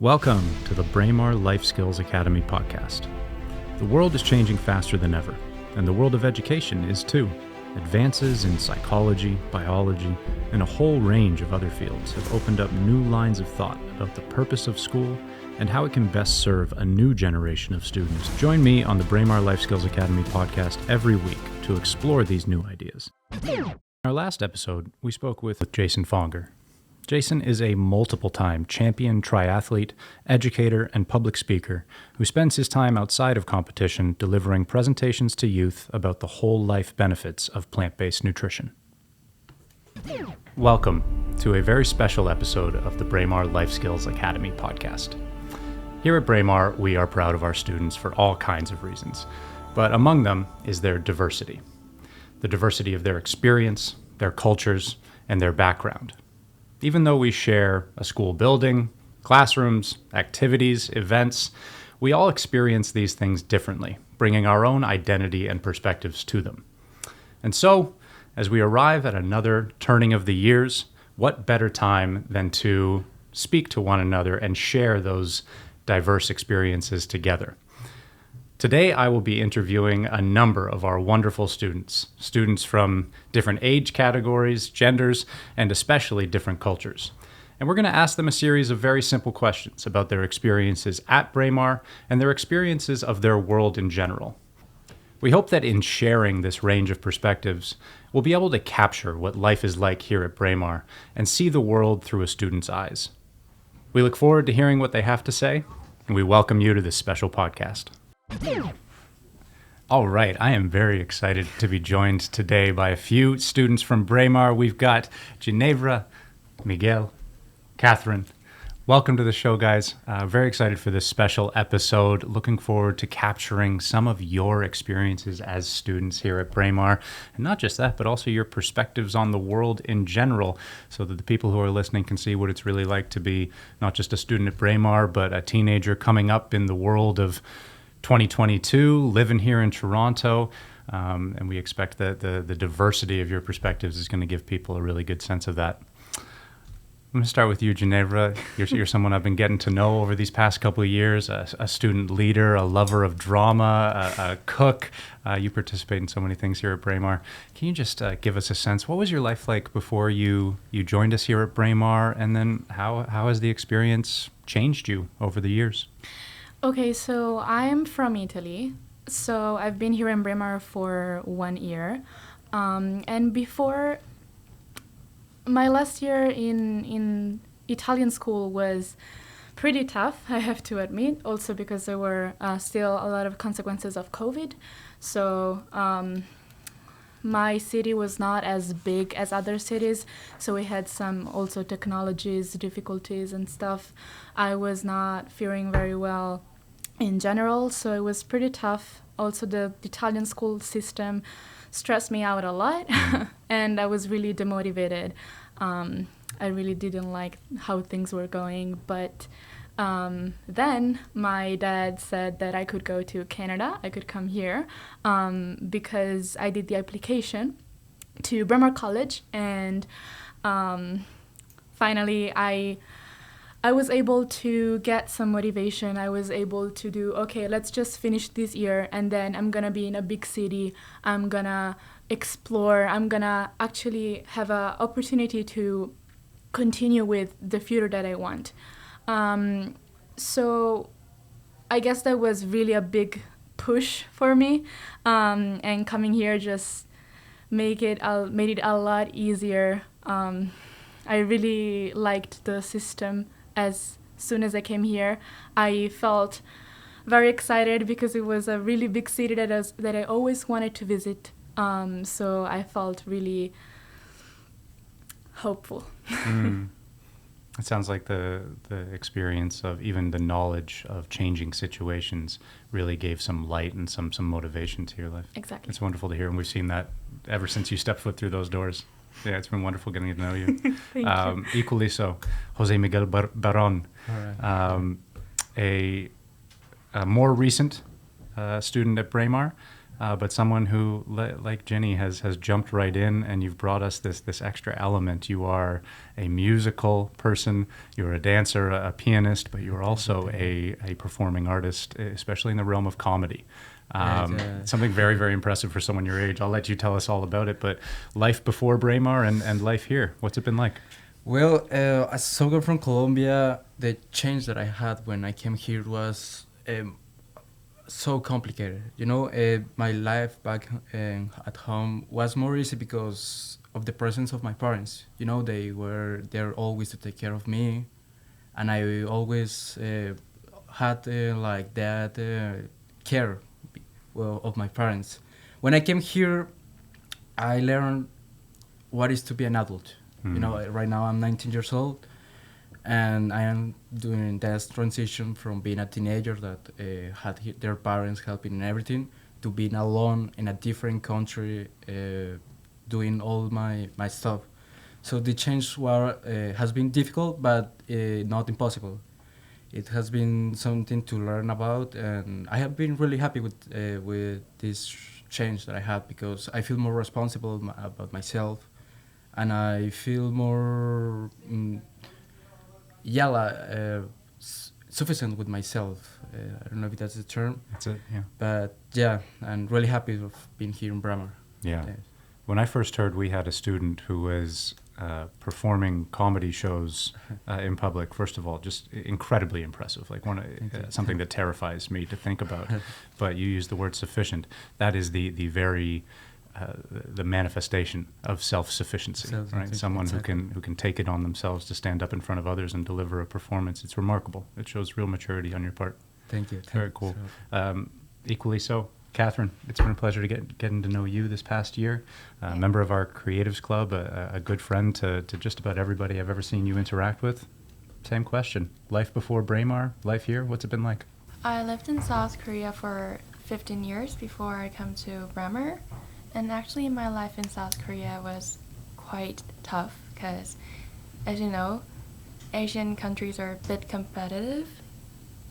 Welcome to the Braemar Life Skills Academy podcast. The world is changing faster than ever, and the world of education is too. Advances in psychology, biology, and a whole range of other fields have opened up new lines of thought about the purpose of school and how it can best serve a new generation of students. Join me on the Braemar Life Skills Academy podcast every week to explore these new ideas. In our last episode, we spoke with Jason Fonger. Jason is a multiple-time champion triathlete, educator, and public speaker who spends his time outside of competition delivering presentations to youth about the whole life benefits of plant-based nutrition. Welcome to a very special episode of the Braemar Life Skills Academy podcast. Here at Braemar, we are proud of our students for all kinds of reasons, but among them is their diversity. The diversity of their experience, their cultures, and their background. Even though we share a school building, classrooms, activities, events, we all experience these things differently, bringing our own identity and perspectives to them. And so, as we arrive at another turning of the years, what better time than to speak to one another and share those diverse experiences together? Today, I will be interviewing a number of our wonderful students from different age categories, genders, and especially different cultures. And we're going to ask them a series of very simple questions about their experiences at Braemar and their experiences of their world in general. We hope that in sharing this range of perspectives, we'll be able to capture what life is like here at Braemar and see the world through a student's eyes. We look forward to hearing what they have to say, and we welcome you to this special podcast. All right, I am very excited to be joined today by a few students from Braemar. We've got Ginevra, Miguel, Catherine. Welcome to the show, guys. Very excited for this special episode. Looking forward to capturing some of your experiences as students here at Braemar. And not just that, but also your perspectives on the world in general, so that the people who are listening can see what it's really like to be not just a student at Braemar, but a teenager coming up in the world of 2022, living here in Toronto, and we expect that the diversity of your perspectives is going to give people a really good sense of that. I'm going to start with you, Ginevra. You're someone I've been getting to know over these past couple of years, a student leader, a lover of drama, a cook. You participate in so many things here at Braemar. Can you just give us a sense, what was your life like before you joined us here at Braemar, and then how has the experience changed you over the years? Okay, so I'm from Italy. So I've been here in Braemar for 1 year. And before, my last year in Italian school was pretty tough, I have to admit, also because there were still a lot of consequences of COVID. So my city was not as big as other cities, so we had some also technologies, difficulties and stuff. I was not faring very well in general, so it was pretty tough. Also, the Italian school system stressed me out a lot, and I was really demotivated. I really didn't like how things were going, but then my dad said that I could go to Canada, I could come here, because I did the application to Braemar College, and finally I was able to get some motivation. I was able to do, okay, let's just finish this year, and then I'm going to be in a big city. I'm going to explore. I'm going to actually have an opportunity to continue with the future that I want. So I guess that was really a big push for me. And coming here just made it a lot easier. I really liked the system. As soon as I came here, I felt very excited because it was a really big city that I always wanted to visit. So I felt really hopeful. It sounds like the experience of even the knowledge of changing situations really gave some light and some motivation to your life. Exactly. It's wonderful to hear, and we've seen that ever since you stepped foot through those doors. Yeah, it's been wonderful getting to know you. Thank you. Equally so, Jose Miguel Baron, a more recent student at Braemar. but someone who, like Jenny, has jumped right in, and you've brought us this extra element. You are a musical person, you're a dancer, a pianist, but you're also a performing artist, especially in the realm of comedy. Something very, very impressive for someone your age. I'll let you tell us all about it, but life before Braemar and life here, what's it been like? Well, as a soccer from Colombia, the change that I had when I came here was so complicated. My life back at home was more easy because of the presence of my parents. They were there always to take care of me, and I always had like that care of my parents. When I came here, I learned what is to be an adult. Right now I'm 19 years old, and I am doing that transition from being a teenager that had their parents helping and everything to being alone in a different country doing all my stuff. So the change has been difficult, but not impossible. It has been something to learn about, and I have been really happy with this change that I had, because I feel more responsible about myself, and I feel more sufficient with myself. I don't know if that's the term. That's it, yeah. But yeah, I'm really happy of being here in Braemar. Yeah. When I first heard we had a student who was performing comedy shows in public, first of all, just incredibly impressive, like something that terrifies me to think about. But you use the word sufficient. That is the very the manifestation of self-sufficiency, right? Someone who can take it on themselves to stand up in front of others and deliver a performance. It's remarkable. It shows real maturity on your part. Thank you. Very cool. Equally so, Catherine, it's been a pleasure to getting to know you this past year. A member of our Creatives Club, a good friend to just about everybody I've ever seen you interact with. Same question. Life before Braemar, life here, what's it been like? I lived in South Korea for 15 years before I came to Braemar. And actually, my life in South Korea was quite tough because, as you know, Asian countries are a bit competitive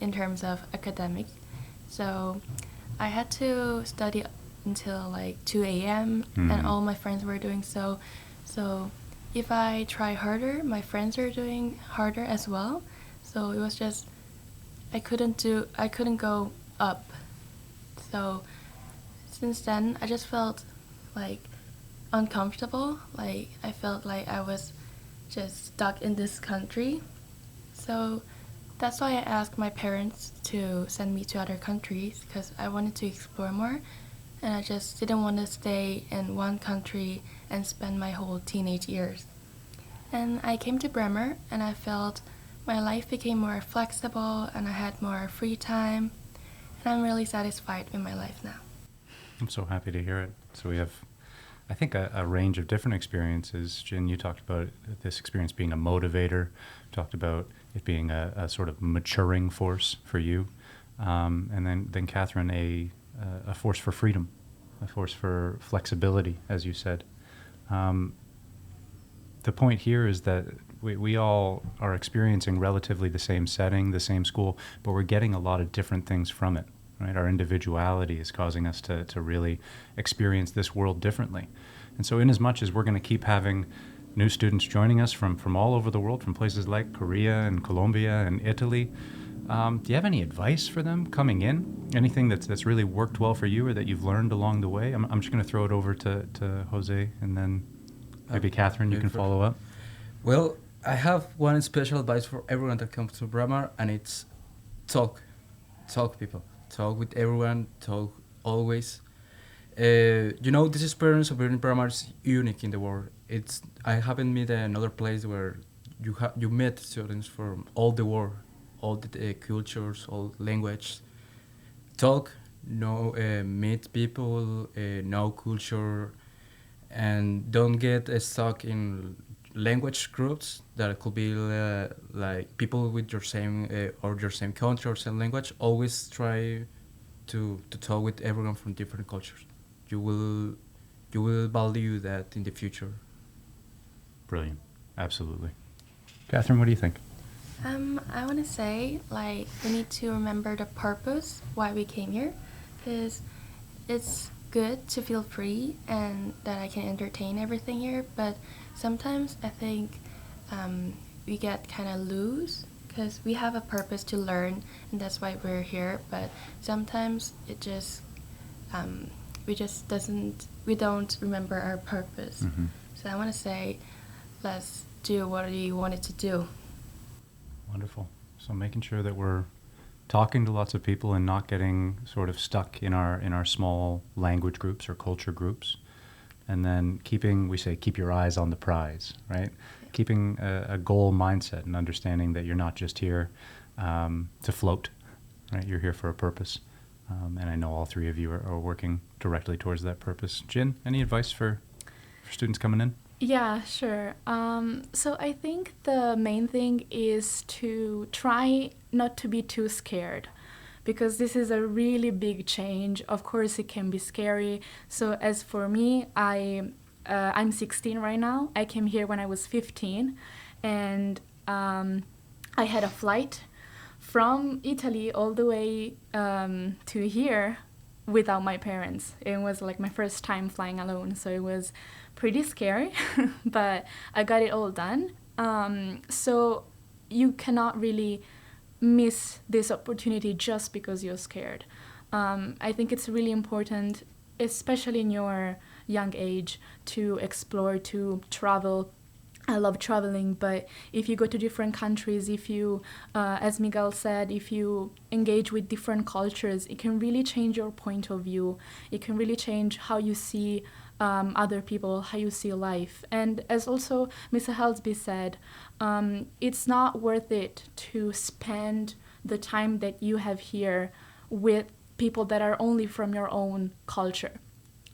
in terms of academic. So I had to study until like 2 a.m. and all my friends were doing so. So if I try harder, my friends are doing harder as well. So it was just, I couldn't go up. So since then, I just felt like uncomfortable. Like I felt like I was just stuck in this country. So that's why I asked my parents to send me to other countries, because I wanted to explore more, and I just didn't want to stay in one country and spend my whole teenage years. And I came to Braemar, and I felt my life became more flexible, and I had more free time, and I'm really satisfied with my life now. I'm so happy to hear it. So we have, I think, a range of different experiences. Jin, you talked about this experience being a motivator, talked about it being a sort of maturing force for you, and then Catherine, a force for freedom, a force for flexibility, as you said. The point here is that we all are experiencing relatively the same setting, the same school, but we're getting a lot of different things from it. Right? Our individuality is causing us to really experience this world differently. And so in as much as we're going to keep having new students joining us from all over the world, from places like Korea and Colombia and Italy, do you have any advice for them coming in? Anything that's really worked well for you or that you've learned along the way? I'm just going to throw it over to Jose, and then maybe Catherine, you can follow up. Well, I have one special advice for everyone that comes to Braemar, and it's talk people. Talk with everyone, talk always. This experience of being in Braemar is unique in the world. I haven't met another place where you met students from all the world, all the cultures, all languages. Talk, meet people, know culture, and don't get stuck in language groups that could be like people with your same or your same country or same language. Always try to talk with everyone from different cultures. You will value that in the future. Brilliant. Absolutely. Catherine, what do you think? I want to say, we need to remember the purpose why we came here, because good to feel free and that I can entertain everything here, but sometimes I think we get kind of loose because we have a purpose to learn and that's why we're here, but sometimes it just we don't remember our purpose. Mm-hmm. So I want to say, let's do what you wanted to do. Wonderful. So making sure that we're talking to lots of people and not getting sort of stuck in our small language groups or culture groups, and then keep your eyes on the prize, right? Keeping a goal mindset and understanding that you're not just here to float, right? You're here for a purpose, and I know all three of you are working directly towards that purpose. Jin, any advice for students coming in? Yeah, sure. So I think the main thing is to try not to be too scared, because this is a really big change. Of course, it can be scary. So as for me, I'm 16 right now. I came here when I was 15, and I had a flight from Italy all the way to here without my parents. It was like my first time flying alone, so it was pretty scary, but I got it all done. So you cannot really miss this opportunity just because you're scared. I think it's really important, especially in your young age, to explore, to travel. I love traveling, but if you go to different countries, if you, as Miguel said, if you engage with different cultures, it can really change your point of view. It can really change how you see other people, how you see life. And as also Mr. Helsby said, it's not worth it to spend the time that you have here with people that are only from your own culture.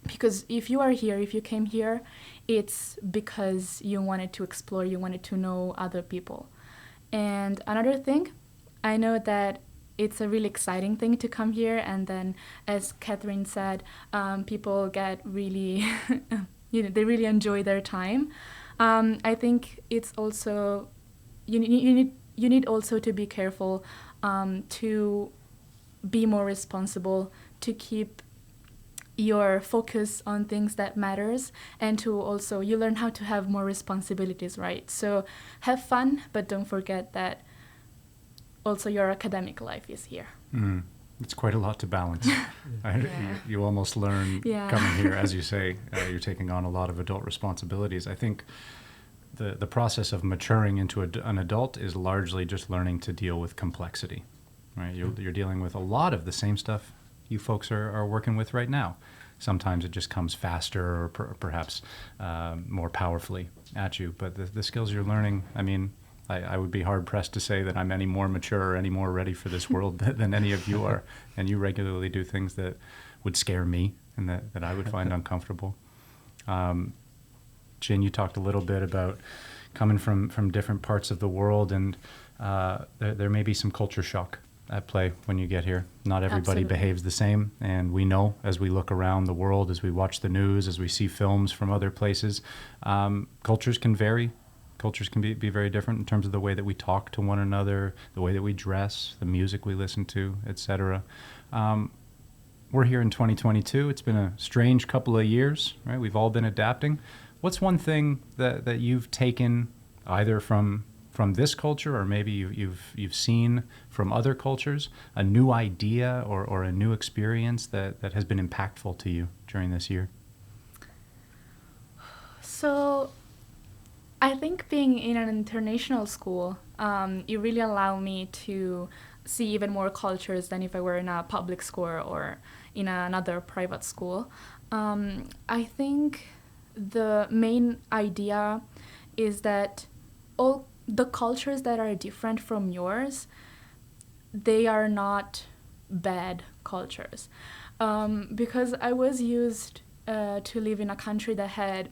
Because if you are here, if you came here, it's because you wanted to explore, you wanted to know other people. And another thing, I know that it's a really exciting thing to come here, and then, as Catherine said, people get really, they really enjoy their time. I think it's also, you need also to be careful, to be more responsible, to keep your focus on things that matters, and to also, you learn how to have more responsibilities, right? So have fun, but don't forget that also your academic life is here. It's quite a lot to balance. You almost learn coming here, as you say, you're taking on a lot of adult responsibilities. I think the process of maturing into an adult is largely just learning to deal with complexity, right? You're dealing with a lot of the same stuff you folks are working with right now. Sometimes it just comes faster or perhaps more powerfully at you. But the skills you're learning, I mean, I would be hard-pressed to say that I'm any more mature or any more ready for this world than any of you are. And you regularly do things that would scare me and that I would find uncomfortable. Jin, you talked a little bit about coming from different parts of the world, and there may be some culture shock at play when you get here. Not everybody Absolutely. behaves the same, and we know as we look around the world, as we watch the news, as we see films from other places, cultures can vary. Cultures can be very different in terms of the way that we talk to one another, the way that we dress, the music we listen to, etc. We're here in 2022. It's been a strange couple of years, right? We've all been adapting. What's one thing that you've taken either from this culture, or maybe you've seen from other cultures, a new idea or a new experience that has been impactful to you during this year? So I think being in an international school, it really allowed me to see even more cultures than if I were in a public school or in another private school. I think the main idea is that all the cultures that are different from yours, they are not bad cultures. Because I was used to live in a country that had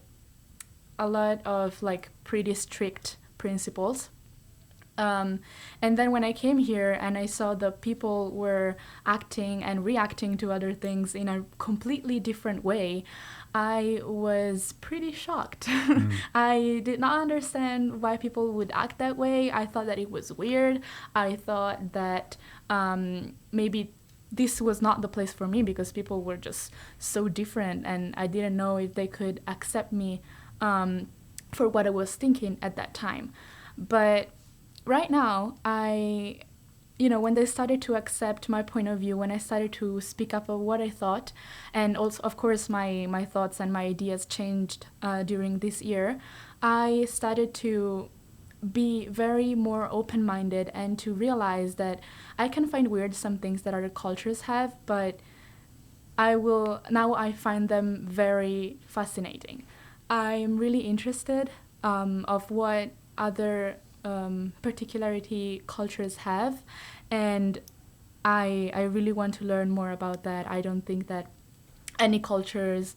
a lot of like pretty strict principles. And then when I came here and I saw the people were acting and reacting to other things in a completely different way, I was pretty shocked. I did not understand why people would act that way. I thought that it was weird. I thought that maybe this was not the place for me because people were just so different, and I didn't know if they could accept me for what I was thinking at that time. But right now, when they started to accept my point of view, when I started to speak up of what I thought, and also, of course, my thoughts and my ideas changed during this year, I started to be very more open-minded and to realize that I can find weird some things that other cultures have, but I find them very fascinating. I'm really interested of what other particularity cultures have, and I really want to learn more about that. I don't think that any culture is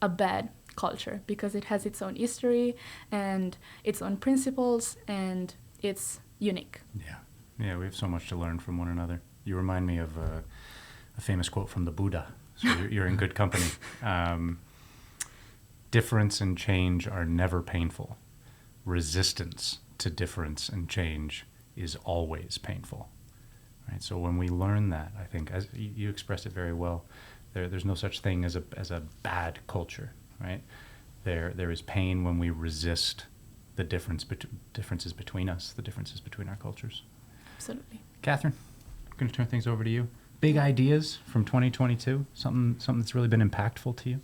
a bad culture, because it has its own history and its own principles, and it's unique. Yeah, we have so much to learn from one another. You remind me of a famous quote from the Buddha, so you're in good company. Difference and change are never painful. Resistance to difference and change is always painful. Right? So when we learn that, I think, as you expressed it very well, there's no such thing as a bad culture. Right? There is pain when we resist the differences between us, the differences between our cultures. Absolutely. Catherine, I'm going to turn things over to you. Big ideas from 2022, something that's really been impactful to you?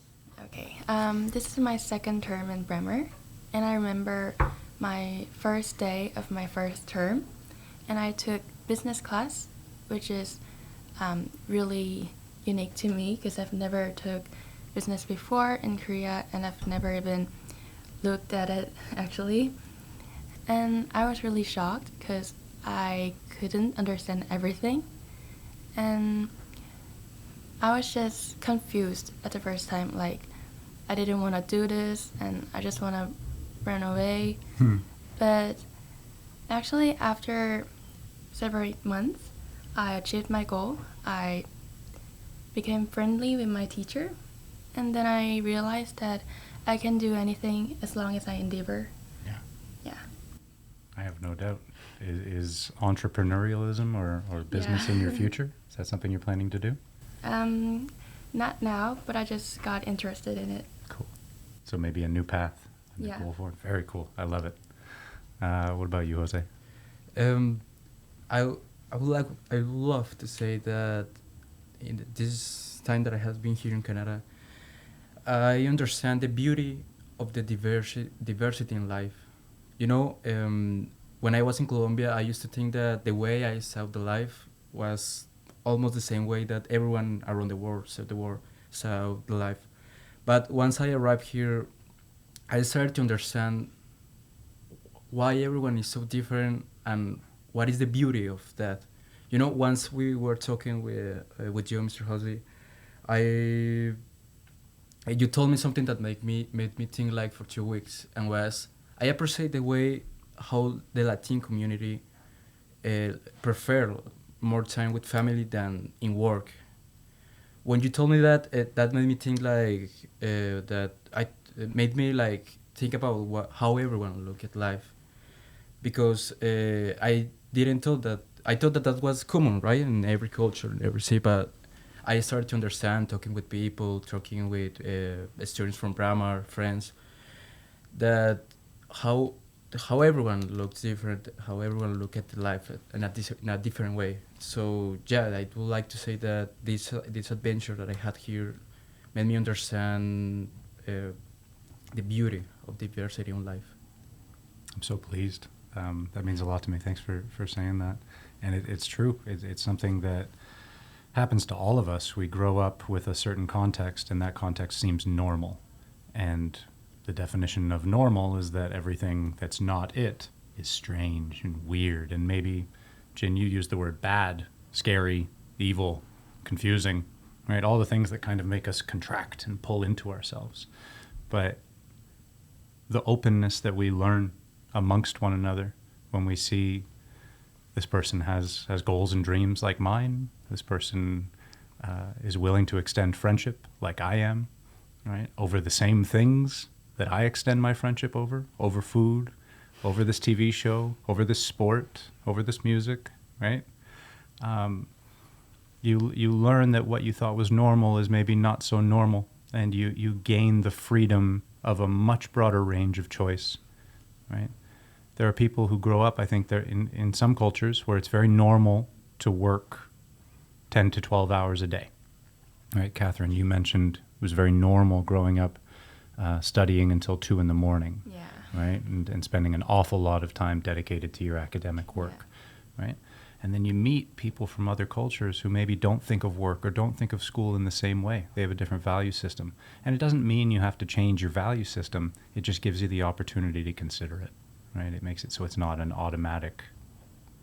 Okay, this is my second term in Braemar, and I remember my first day of my first term, and I took business class, which is really unique to me because I've never took business before in Korea, and I've never even looked at it actually. And I was really shocked because I couldn't understand everything, and I was just confused at the first time. Like, I didn't want to do this, and I just want to run away. But actually, after several months, I achieved my goal. I became friendly with my teacher, and then I realized that I can do anything as long as I endeavor. Yeah. I have no doubt. Is entrepreneurialism or business in your future? Is that something you're planning to do? Not now, but I just got interested in it. Cool. So maybe a new path, a new goal for it. Very cool. I love it. What about you, Jose? I would love to say that in this time that I have been here in Canada, I understand the beauty of the diversity in life. You know, when I was in Colombia, I used to think that the way I saw the life was almost the same way that everyone around the world saw the life. But once I arrived here, I started to understand why everyone is so different and what is the beauty of that. You know, once we were talking with you, Mr. Jose, you told me something that made me think like for 2 weeks, and was I appreciate the way how the Latin community prefer more time with family than in work. When you told me that, that made me think like it made me like think about how everyone look at life, because I thought that was common, right, in every culture, in every city. But I started to understand, talking with people, talking with students from Braemar, friends, that how everyone looks different, how everyone look at life in a different way. So yeah, I would like to say that this adventure that I had here made me understand the beauty of diversity in life. I'm so pleased. That means a lot to me. Thanks for saying that. And it's true. It's something that happens to all of us. We grow up with a certain context, and that context seems normal. And the definition of normal is that everything that's not it is strange and weird. And maybe, Jin, you used the word bad, scary, evil, confusing, right? All the things that kind of make us contract and pull into ourselves. But the openness that we learn amongst one another when we see this person has goals and dreams like mine, this person is willing to extend friendship like I am, right? Over the same things that I extend my friendship over food, over this TV show, over this sport, over this music, right? you learn that what you thought was normal is maybe not so normal, and you gain the freedom of a much broader range of choice, right? There are people who grow up, I think, there in some cultures where it's very normal to work 10 to 12 hours a day, right? Catherine, you mentioned it was very normal growing up studying until 2 in the morning, Yeah. right? And spending an awful lot of time dedicated to your academic work, right? And then you meet people from other cultures who maybe don't think of work or don't think of school in the same way. They have a different value system. And it doesn't mean you have to change your value system. It just gives you the opportunity to consider it, right? It makes it so it's not an automatic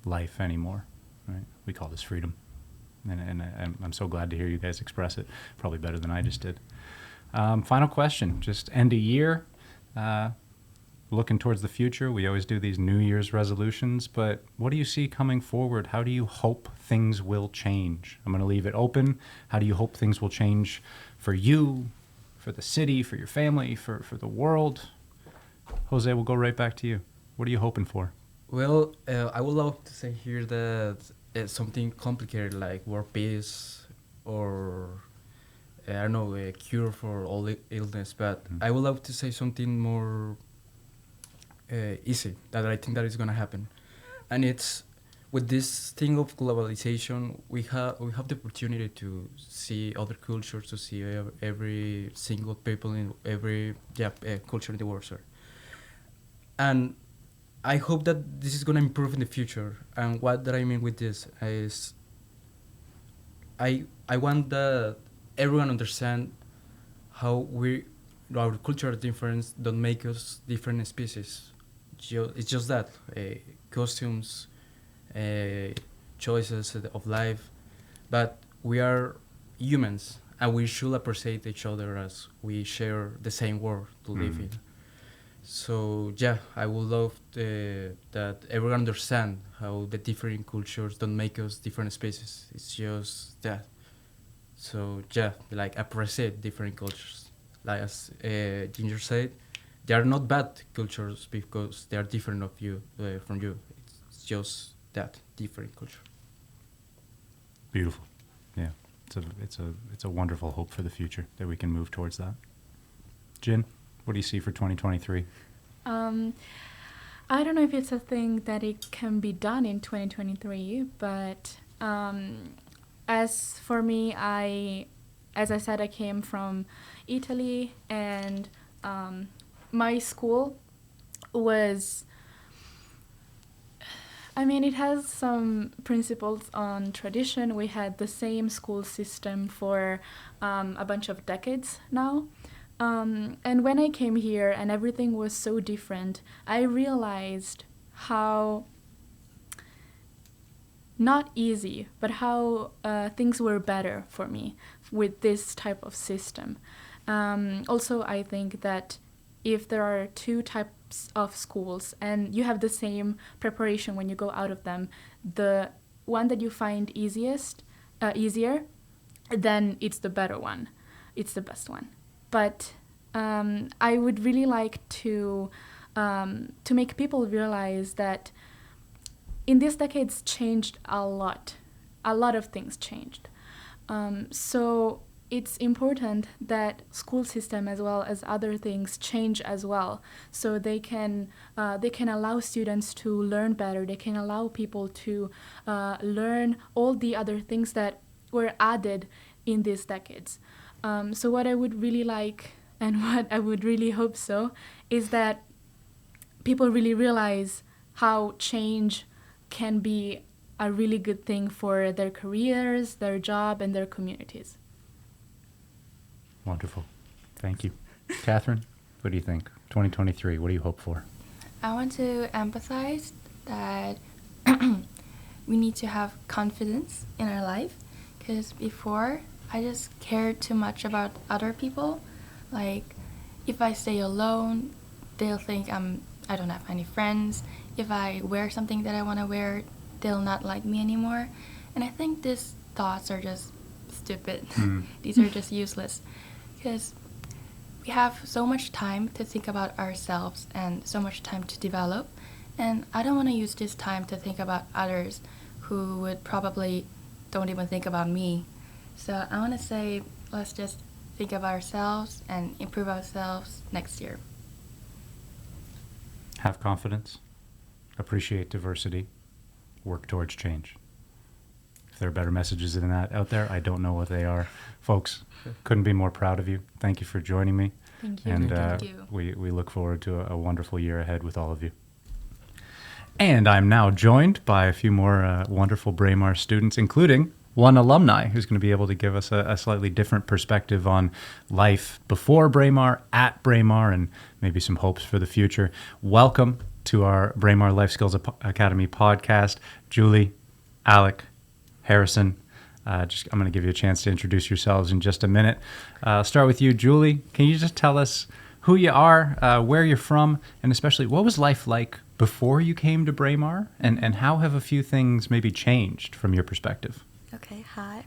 life anymore, right? We call this freedom. And I'm so glad to hear you guys express it, probably better than I just did. Final question, just end a year, looking towards the future. We always do these New Year's resolutions, but what do you see coming forward? How do you hope things will change? I'm going to leave it open. How do you hope things will change for you, for the city, for your family, for the world? Jose, we'll go right back to you. What are you hoping for? Well, I would love to say here that something complicated like world peace or I don't know, a cure for all illness, but I would love to say something more easy that I think that is gonna happen, and it's with this thing of globalization, we have the opportunity to see other cultures, to see every single people in every culture in the world, sorry. And I hope that this is gonna improve in the future. And what that I mean with this is, I want that everyone understand how our cultural difference don't make us different species. It's just that costumes, choices of life, but we are humans and we should appreciate each other as we share the same world to live in. So yeah, I would love that everyone understand how the different cultures don't make us different species. It's just that. So yeah, like appreciate different cultures. Like as Ginger said, they are not bad cultures because they are different of you from you. It's just that different culture. Beautiful. Yeah, it's a wonderful hope for the future that we can move towards that. Jin, what do you see for 2023? I don't know if it's a thing that it can be done in 2023, but as for me, as I said, I came from Italy, and my school was, I mean, it has some principles on tradition. We had the same school system for a bunch of decades now. And when I came here and everything was so different, I realized how not easy, but how things were better for me with this type of system. Also, I think that if there are two types of schools and you have the same preparation when you go out of them, the one that you find easier, then it's the better one. It's the best one. But I would really like to make people realize that in these decades changed a lot. A lot of things changed. So it's important that school system as well as other things change as well, so they can allow students to learn better. They can allow people to learn all the other things that were added in these decades. So what I would really like and what I would really hope so is that people really realize how change can be a really good thing for their careers, their job, and their communities. Wonderful. Thank you. Catherine, what do you think? 2023, what do you hope for? I want to emphasize that we need to have confidence in our life, because before I just cared too much about other people. Like, if I stay alone, they'll think I don't have any friends. If I wear something that I want to wear, they'll not like me anymore. And I think these thoughts are just stupid. These are just useless, because we have so much time to think about ourselves and so much time to develop, and I don't want to use this time to think about others who would probably don't even think about me. So I want to say, let's just think of ourselves and improve ourselves next year. Have confidence, appreciate diversity, work towards change. If there are better messages than that out there, I don't know what they are. Folks, couldn't be more proud of you. Thank you for joining me. Thank you. And Thank you. we look forward to a wonderful year ahead with all of you. And I'm now joined by a few more wonderful Braemar students, including one alumni who's going to be able to give us a slightly different perspective on life before Braemar, at Braemar, and maybe some hopes for the future. Welcome to our Braemar Life Skills Academy podcast. Julie, Alec, Harrison, I'm going to give you a chance to introduce yourselves in just a minute. I'll start with you, Julie. Can you just tell us who you are, where you're from, and especially what was life like before you came to Braemar, and how have a few things maybe changed from your perspective? Okay, hi.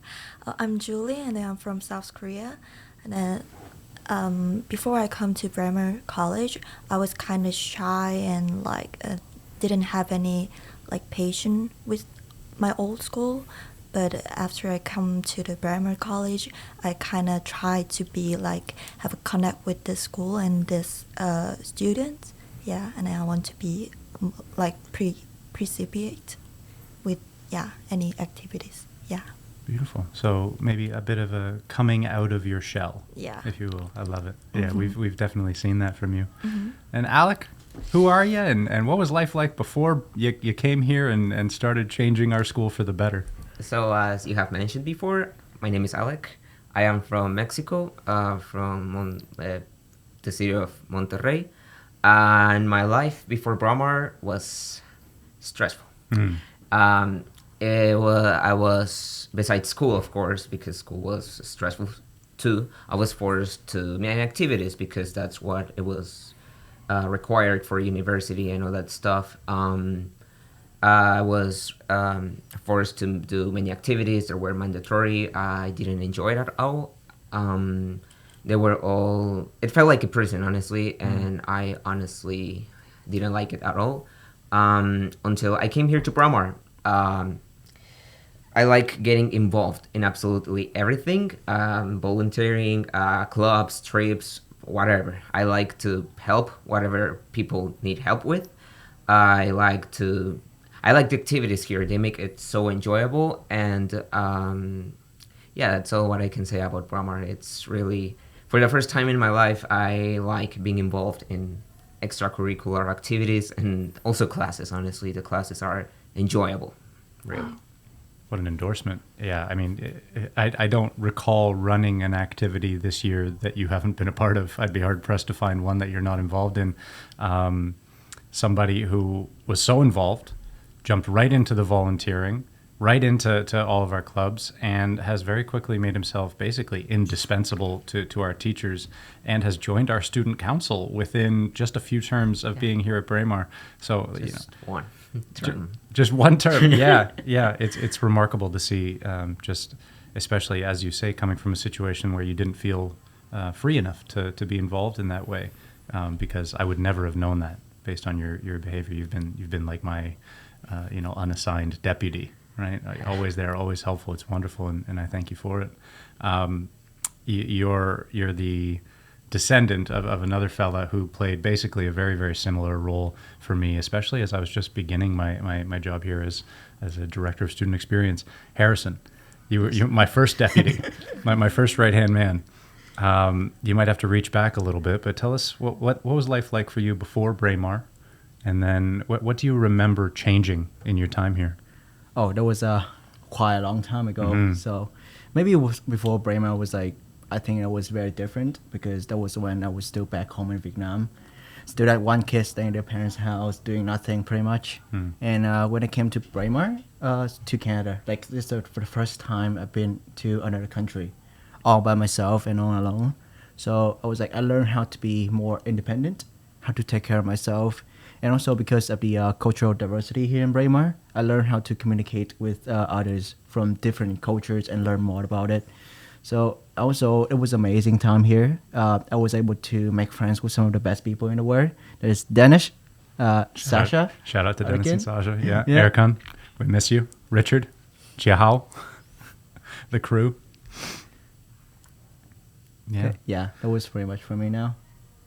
I'm Julie, and I'm from South Korea. And then before I come to Braemar College, I was kind of shy and didn't have any patience with my old school. But after I come to the Braemar College, I kind of try to be have a connect with this school and this students. Yeah, and I want to be participate with any activities. Yeah. Beautiful. So maybe a bit of a coming out of your shell, if you will. I love it. Yeah, we've definitely seen that from you. Mm-hmm. And Alec, who are you, and what was life like before you came here and started changing our school for the better? So as you have mentioned before, my name is Alec. I am from Mexico, from the city of Monterrey, and my life before Braemar was stressful. Mm. I was, besides school, of course, because school was stressful too, I was forced to make activities because that's what it was required for university and all that stuff. I was forced to do many activities that were mandatory. I didn't enjoy it at all. They were all, it felt like a prison, honestly, and I honestly didn't like it at all until I came here to Braemar. I like getting involved in absolutely everything, volunteering, clubs, trips, whatever. I like to help whatever people need help with. I like the activities here. They make it so enjoyable, and that's all what I can say about Braemar. It's really, for the first time in my life, I like being involved in extracurricular activities and also classes. Honestly, the classes are enjoyable, really. Wow. What an endorsement. Yeah, I mean, I don't recall running an activity this year that you haven't been a part of. I'd be hard-pressed to find one that you're not involved in. Somebody who was so involved, jumped right into the volunteering, right into all of our clubs, and has very quickly made himself basically indispensable to our teachers, and has joined our student council within just a few terms of being here at Braemar. So, one term. Just one term. Yeah. It's remarkable to see, just especially, as you say, coming from a situation where you didn't feel free enough to be involved in that way, because I would never have known that based on your behavior. You've been like my unassigned deputy, right? Always there, always helpful. It's wonderful, and I thank you for it. You're the descendant of another fella who played basically a very, very similar role for me, especially as I was just beginning my job here as a director of student experience. Harrison, you were my first deputy, my first right-hand man. You might have to reach back a little bit, but tell us what was life like for you before Braemar, and then what do you remember changing in your time here? Oh, that was quite a long time ago. Mm-hmm. So maybe it was before Braemar was I think it was very different because that was when I was still back home in Vietnam. Still that one kid staying at their parents' house, doing nothing pretty much. And when I came to Braemar, to Canada, this is for the first time I've been to another country, all by myself and all alone. So I was I learned how to be more independent, how to take care of myself. And also because of the cultural diversity here in Braemar, I learned how to communicate with others from different cultures and learn more about it. So also, it was an amazing time here. I was able to make friends with some of the best people in the world. There's Dennis, Sasha. Shout out to Dennis again. and Sasha. Yeah. Erkan, we miss you. Richard, Jiahao, the crew. Yeah. Yeah, that was pretty much for me now.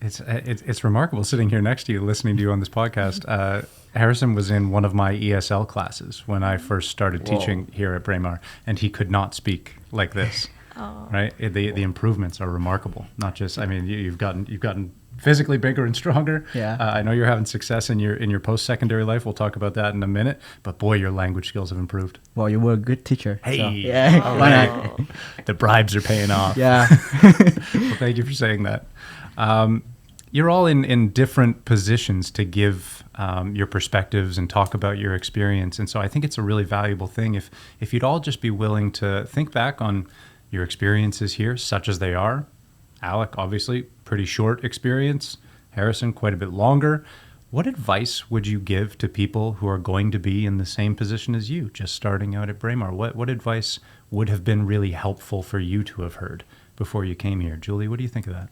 It's remarkable sitting here next to you, listening to you on this podcast. Harrison was in one of my ESL classes when I first started teaching here at Braemar, and he could not speak like this. Right? The improvements are remarkable. Not just, I mean, you've gotten physically bigger and stronger. Yeah. I know you're having success in your post-secondary life. We'll talk about that in a minute. But boy, your language skills have improved. Well, you were a good teacher. Hey. So, yeah. All Why right. not? The bribes are paying off. Yeah. Well, thank you for saying that. You're all in different positions to give your perspectives and talk about your experience. And so I think it's a really valuable thing if you'd all just be willing to think back on your experiences here, such as they are. Alec, obviously, pretty short experience. Harrison, quite a bit longer. What advice would you give to people who are going to be in the same position as you, just starting out at Braemar? What advice would have been really helpful for you to have heard before you came here? Julie, what do you think of that?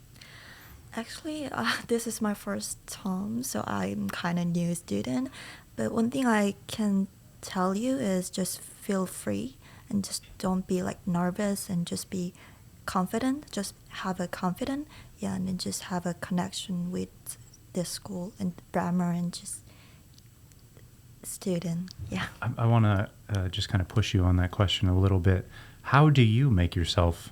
Actually, this is my first term, so I'm kind of new student. But one thing I can tell you is just feel free and just don't be like nervous and just be confident. Just have a confidence, yeah, and then just have a connection with this school and Braemar and just student, yeah. I want to just kind of push you on that question a little bit. How do you make yourself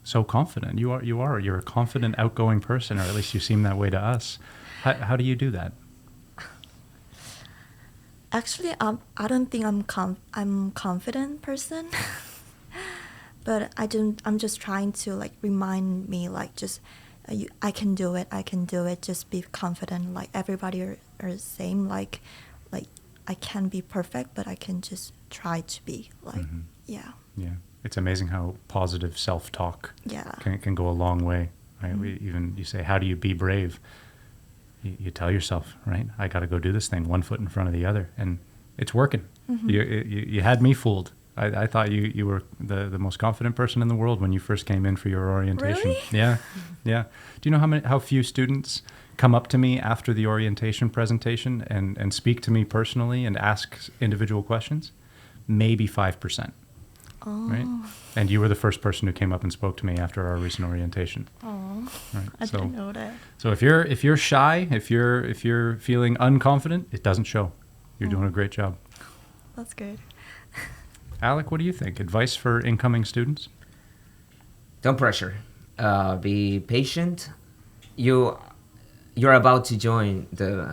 so confident? You're a confident, outgoing person, or at least you seem that way to us. How do you do that? Actually, I don't think I'm confident person, but I'm just trying to like remind me like just I can do it. Just be confident. Like everybody are same. Like I can be perfect, but I can just try to be like yeah. Yeah, it's amazing how positive self-talk Yeah. can go a long way. Right? You say, how do you be brave? You tell yourself, right? I got to go do this thing, one foot in front of the other, and it's working. You had me fooled. I thought you were the most confident person in the world when you first came in for your orientation. Really? Yeah. Do you know how few students come up to me after the orientation presentation and speak to me personally and ask individual questions? Maybe 5%. Oh. Right? And you were the first person who came up and spoke to me after our recent orientation. Oh. Right? I didn't know that. So if you're shy, if you're feeling unconfident, it doesn't show. You're doing a great job. That's good. Alec, what do you think? Advice for incoming students? Don't pressure. Be patient. You're about to join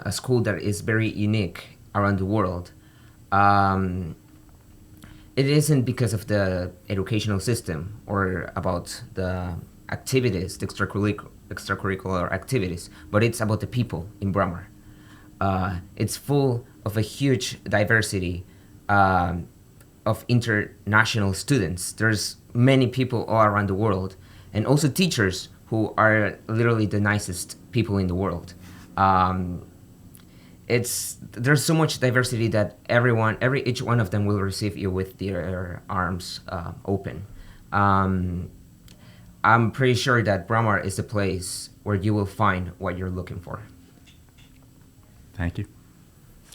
a school that is very unique around the world. It isn't because of the educational system or about the activities, the extracurricular activities, but it's about the people in Braemar. It's full of a huge diversity of international students. There's many people all around the world, and also teachers who are literally the nicest people in the world. There's so much diversity that each one of them will receive you with their arms open. I'm pretty sure that Braemar is the place where you will find what you're looking for. Thank you.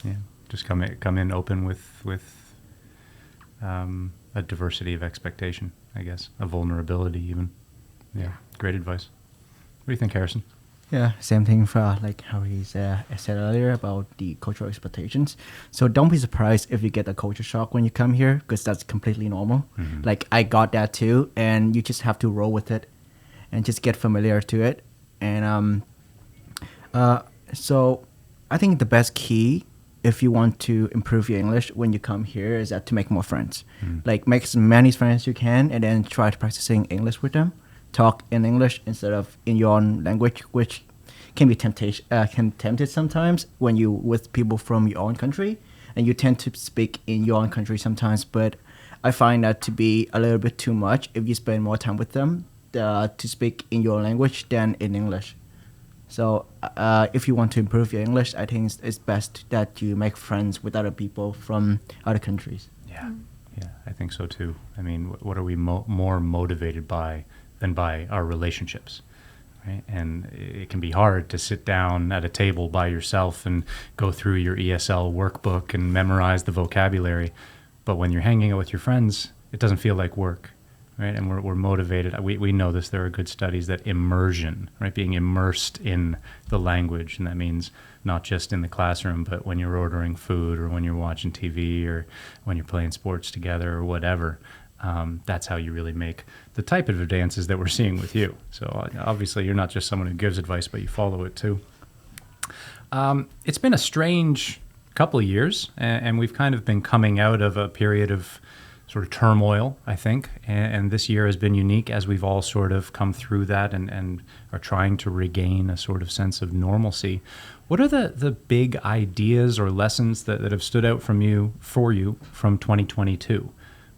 Yeah, just come in open with a diversity of expectation, I guess, a vulnerability even. Yeah, great advice. What do you think, Harrison? Yeah, same thing for like how he said earlier about the cultural expectations. So don't be surprised if you get a culture shock when you come here, because that's completely normal. Like I got that too, and you just have to roll with it and just get familiar to it. And so I think the best key if you want to improve your English when you come here is that to make more friends. Like make as many friends you can, and then try to practicing English with them. Talk in English instead of in your own language, which can be tempted sometimes when you with people from your own country, and you tend to speak in your own country sometimes. But I find that to be a little bit too much if you spend more time with them to speak in your language than in English. So if you want to improve your English, I think it's best that you make friends with other people from other countries. Yeah, I think so too. I mean, what are we more motivated by than by our relationships, right? And it can be hard to sit down at a table by yourself and go through your ESL workbook and memorize the vocabulary. But when you're hanging out with your friends, it doesn't feel like work, right? And we're motivated. We know this. There are good studies that immersion, right, being immersed in the language, and that means not just in the classroom, but when you're ordering food or when you're watching TV or when you're playing sports together or whatever. That's how you really make the type of advances that we're seeing with you. So obviously you're not just someone who gives advice, but you follow it too. It's been a strange couple of years, and we've kind of been coming out of a period of sort of turmoil, I think. And this year has been unique as we've all sort of come through that and are trying to regain a sort of sense of normalcy. What are the big ideas or lessons that have stood out for you from 2022?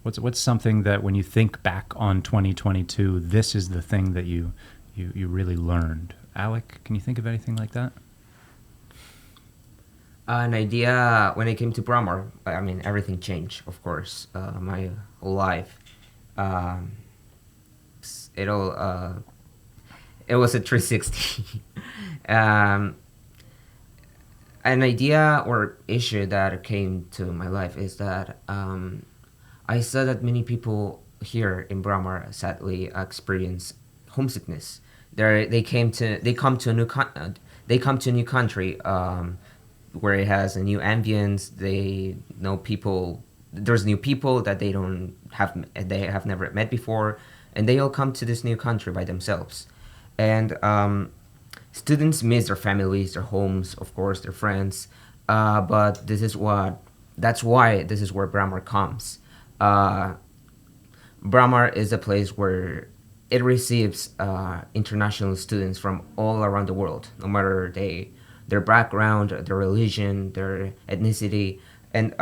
What's something that when you think back on 2022, this is the thing that you really learned? Alec, can you think of anything like that? An idea when I came to Braemar, I mean, everything changed, of course. My whole life. It was a 360. An idea or issue that came to my life is that I saw that many people here in Braemar sadly experience homesickness. They come to a new country where it has a new ambience. They know people. There's new people that they have never met before, and they all come to this new country by themselves. And students miss their families, their homes, of course, their friends. But that's why this is where Braemar comes. Braemar is a place where it receives international students from all around the world, no matter their background, their religion, their ethnicity. And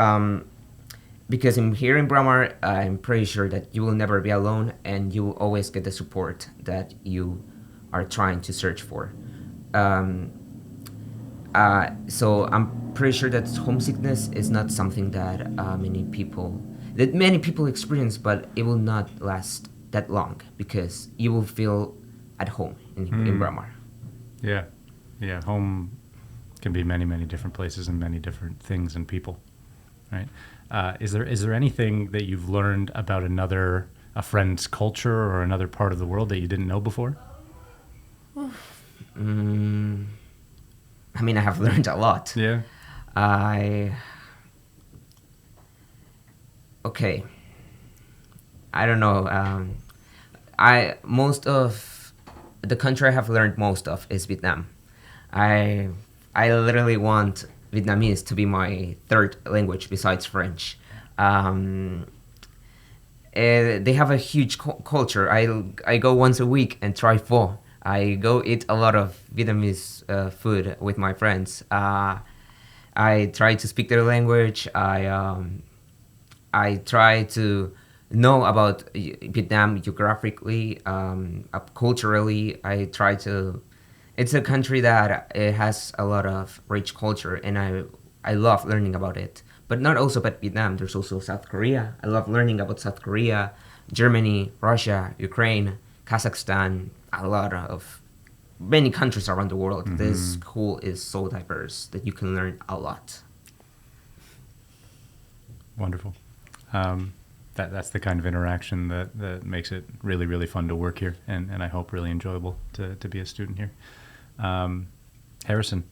because here in Braemar, I'm pretty sure that you will never be alone, and you will always get the support that you are trying to search for. So I'm pretty sure that homesickness is not something that many people experience, but it will not last that long because you will feel at home in Braemar. Yeah. Home can be many, many different places and many different things and people, right? Is there anything that you've learned about a friend's culture or another part of the world that you didn't know before? I mean, I have learned a lot. Yeah. Okay. I don't know. Most of the country I have learned most of is Vietnam. I literally want Vietnamese to be my third language besides French. They have a huge culture. I go once a week and try pho. I go eat a lot of Vietnamese food with my friends. I try to speak their language. I try to know about Vietnam geographically, culturally. It's a country that it has a lot of rich culture, and I love learning about it. But not also about Vietnam. There's also South Korea. I love learning about South Korea, Germany, Russia, Ukraine, Kazakhstan, many countries around the world. Mm-hmm. This school is so diverse that you can learn a lot. Wonderful. That's the kind of interaction that makes it really, really fun to work here, and I hope really enjoyable to be a student here. Harrison,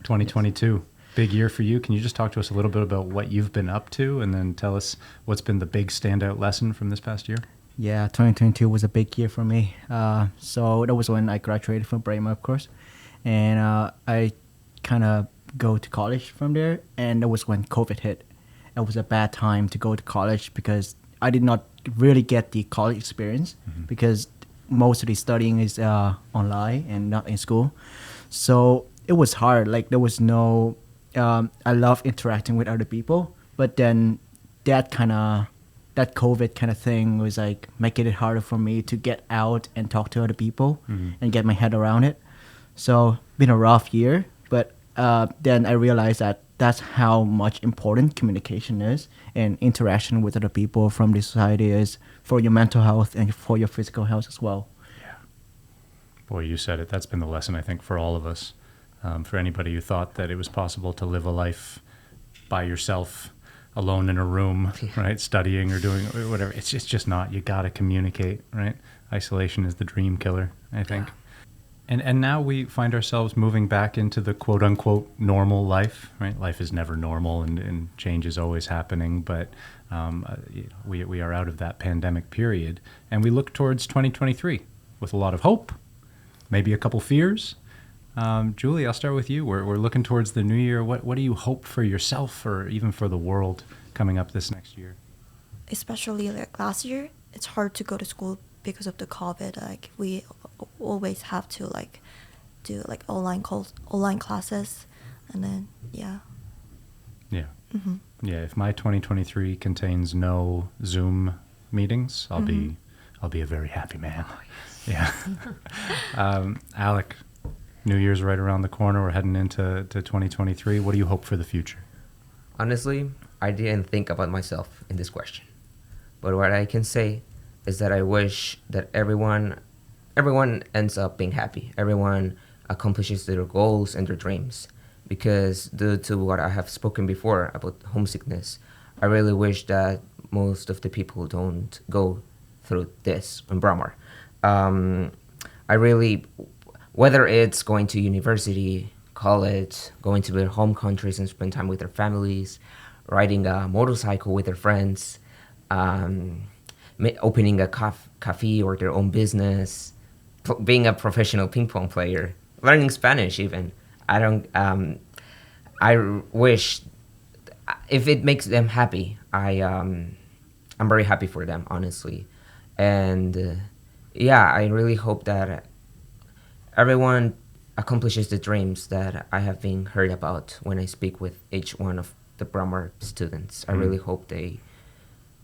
2022, big year for you. Can you just talk to us a little bit about what you've been up to, and then tell us what's been the big standout lesson from this past year? Yeah, 2022 was a big year for me. So that was when I graduated from Braemar, of course, and I kind of go to college from there, and that was when COVID hit. It was a bad time to go to college because I did not really get the college experience because most of the studying is online and not in school. So it was hard. Like there was no, I love interacting with other people, but then that COVID kind of thing was like making it harder for me to get out and talk to other people and get my head around it. So been a rough year, but then I realized that that's how much important communication is and interaction with other people from the society is for your mental health and for your physical health as well. Yeah. Boy, you said it. That's been the lesson, I think, for all of us. For anybody who thought that it was possible to live a life by yourself alone in a room, right, studying or doing whatever. It's just not. You got to communicate, right? Isolation is the dream killer, I think. And now we find ourselves moving back into the quote unquote normal life, right? Life is never normal, and change is always happening, but we are out of that pandemic period, and we look towards 2023 with a lot of hope, maybe a couple fears. Julie, I'll start with you. We're looking towards the new year. What do you hope for yourself or even for the world coming up this next year? Especially like last year, it's hard to go to school because of the COVID. Like we always have to like do like online classes, and then yeah. Mm-hmm. Yeah. If my 2023 contains no Zoom meetings, I'll be a very happy man. Oh, yes. Yeah. Alec, New Year's right around the corner. We're heading into 2023. What do you hope for the future? Honestly, I didn't think about myself in this question. But what I can say is that I wish that everyone ends up being happy. Everyone accomplishes their goals and their dreams. Because due to what I have spoken before about homesickness, I really wish that most of the people don't go through this in Braemar. Whether it's going to university, college, going to their home countries and spend time with their families, riding a motorcycle with their friends, opening a cafe or their own business, being a professional ping pong player, learning Spanish even. I wish if it makes them happy, I'm very happy for them, honestly. And I really hope that everyone accomplishes the dreams that I have been heard about when I speak with each one of the Braemar students. I really hope they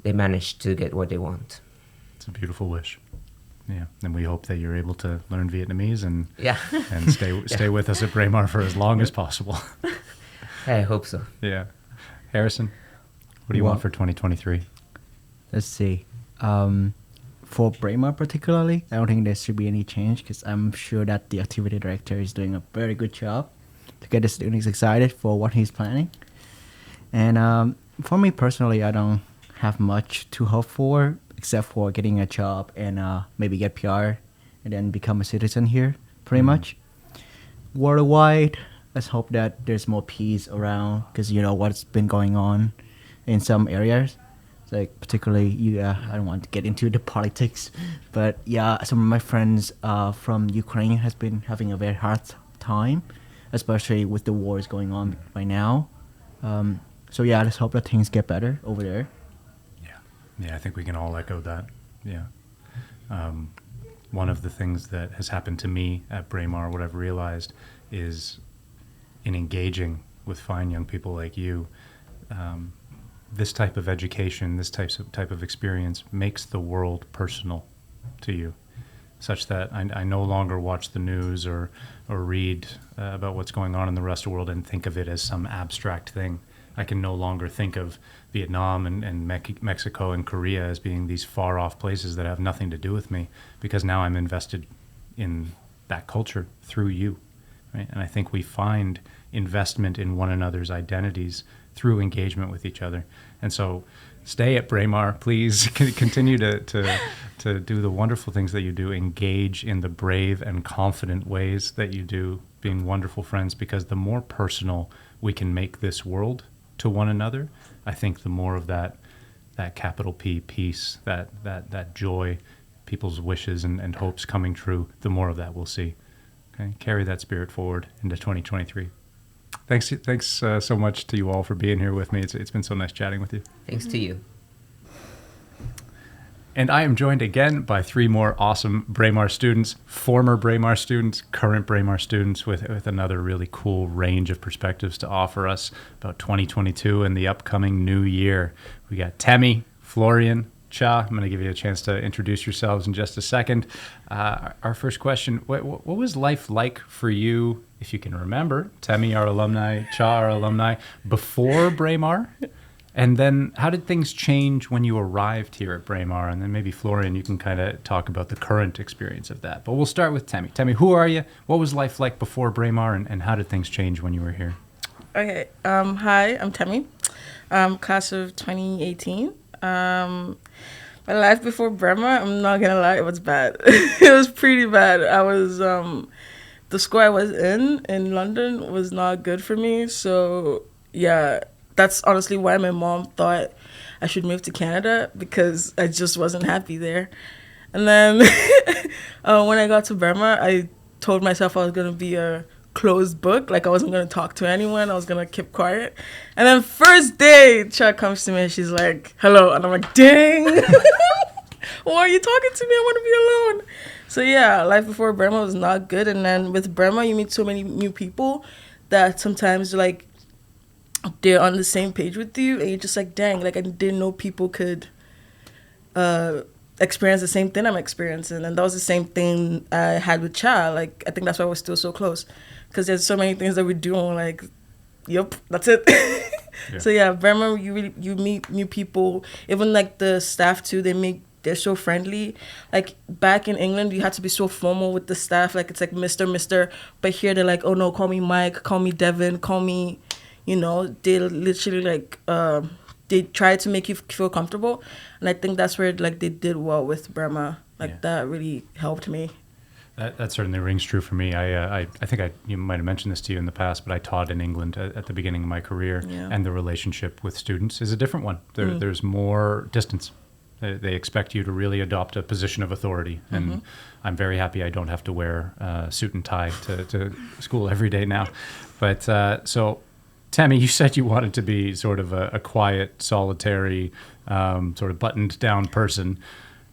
manage to get what they want. It's a beautiful wish. Yeah, and we hope that you're able to learn Vietnamese and stay with us at Braemar for as long as possible. I hope so. Yeah. Harrison, what do you want for 2023? Let's see. For Braemar particularly, I don't think there should be any change because I'm sure that the activity director is doing a very good job to get the students excited for what he's planning. And for me personally, I don't have much to hope for except for getting a job and maybe get PR and then become a citizen here, pretty much. Worldwide, let's hope that there's more peace around because you know what's been going on in some areas. Like particularly, I don't want to get into the politics, but yeah, some of my friends from Ukraine has been having a very hard time, especially with the wars going on right now. So yeah, let's hope that things get better over there. Yeah, I think we can all echo that. Yeah. One of the things that has happened to me at Braemar, what I've realized is in engaging with fine young people like you, this type of education, this type of experience makes the world personal to you, such that I no longer watch the news or read about what's going on in the rest of the world and think of it as some abstract thing. I can no longer think of Vietnam and Mexico and Korea as being these far-off places that have nothing to do with me, because now I'm invested in that culture through you, right? And I think we find investment in one another's identities through engagement with each other. And so stay at Braemar, please. Continue to do the wonderful things that you do. Engage in the brave and confident ways that you do, being wonderful friends, because the more personal we can make this world to one another, I think the more of that capital P peace, that joy, people's wishes and hopes coming true, the more of that we'll see. Okay, carry that spirit forward into 2023. Thanks so much to you all for being here with me. It's been so nice chatting with you. Thanks to you. And I am joined again by three more awesome Braemar students, former Braemar students, current Braemar students, with another really cool range of perspectives to offer us about 2022 and the upcoming new year. We got Temi, Florian, Cha. I'm going to give you a chance to introduce yourselves in just a second. Our first question, what was life like for you, if you can remember? Temi, our alumni, Cha, our alumni, before Braemar? And then how did things change when you arrived here at Braemar? And then maybe Florian, you can kind of talk about the current experience of that. But we'll start with Temi. Temi, who are you? What was life like before Braemar, and how did things change when you were here? Okay. Hi, I'm Temi. Class of 2018. My life before Braemar, I'm not gonna lie, it was bad. It was pretty bad. I was the school I was in London was not good for me. So yeah, that's honestly why my mom thought I should move to Canada, because I just wasn't happy there. And then when I got to Braemar, I told myself I was gonna be a closed book, like I wasn't gonna talk to anyone, I was gonna keep quiet. And then first day, Chuck comes to me and she's like, "Hello," and I'm like, "Dang, why are you talking to me? I want to be alone." So yeah, life before Braemar was not good, and then with Braemar, you meet so many new people that sometimes like they're on the same page with you, and you're just like, "Dang, like I didn't know people could." Experience the same thing I'm experiencing, and that was the same thing I had with Cha. Like I think that's why we're still so close, because there's so many things that we do. And like, yep, that's it. Yeah. So yeah, Braemar, you meet new people. Even like the staff too, they're so friendly. Like back in England, you had to be so formal with the staff. Like it's like Mr. But here they're like, "Oh no, call me Mike, call me Devin, call me," they literally like they try to make you feel comfortable. And I think that's where like they did well with Braemar. Like that really helped me. That certainly rings true for me. I think you might have mentioned this to you in the past, but I taught in England at the beginning of my career, and the relationship with students is a different one. There's more distance. They expect you to really adopt a position of authority, and I'm very happy I don't have to wear a suit and tie to school every day now. But so, Tammy, you said you wanted to be sort of a quiet, solitary, sort of buttoned-down person.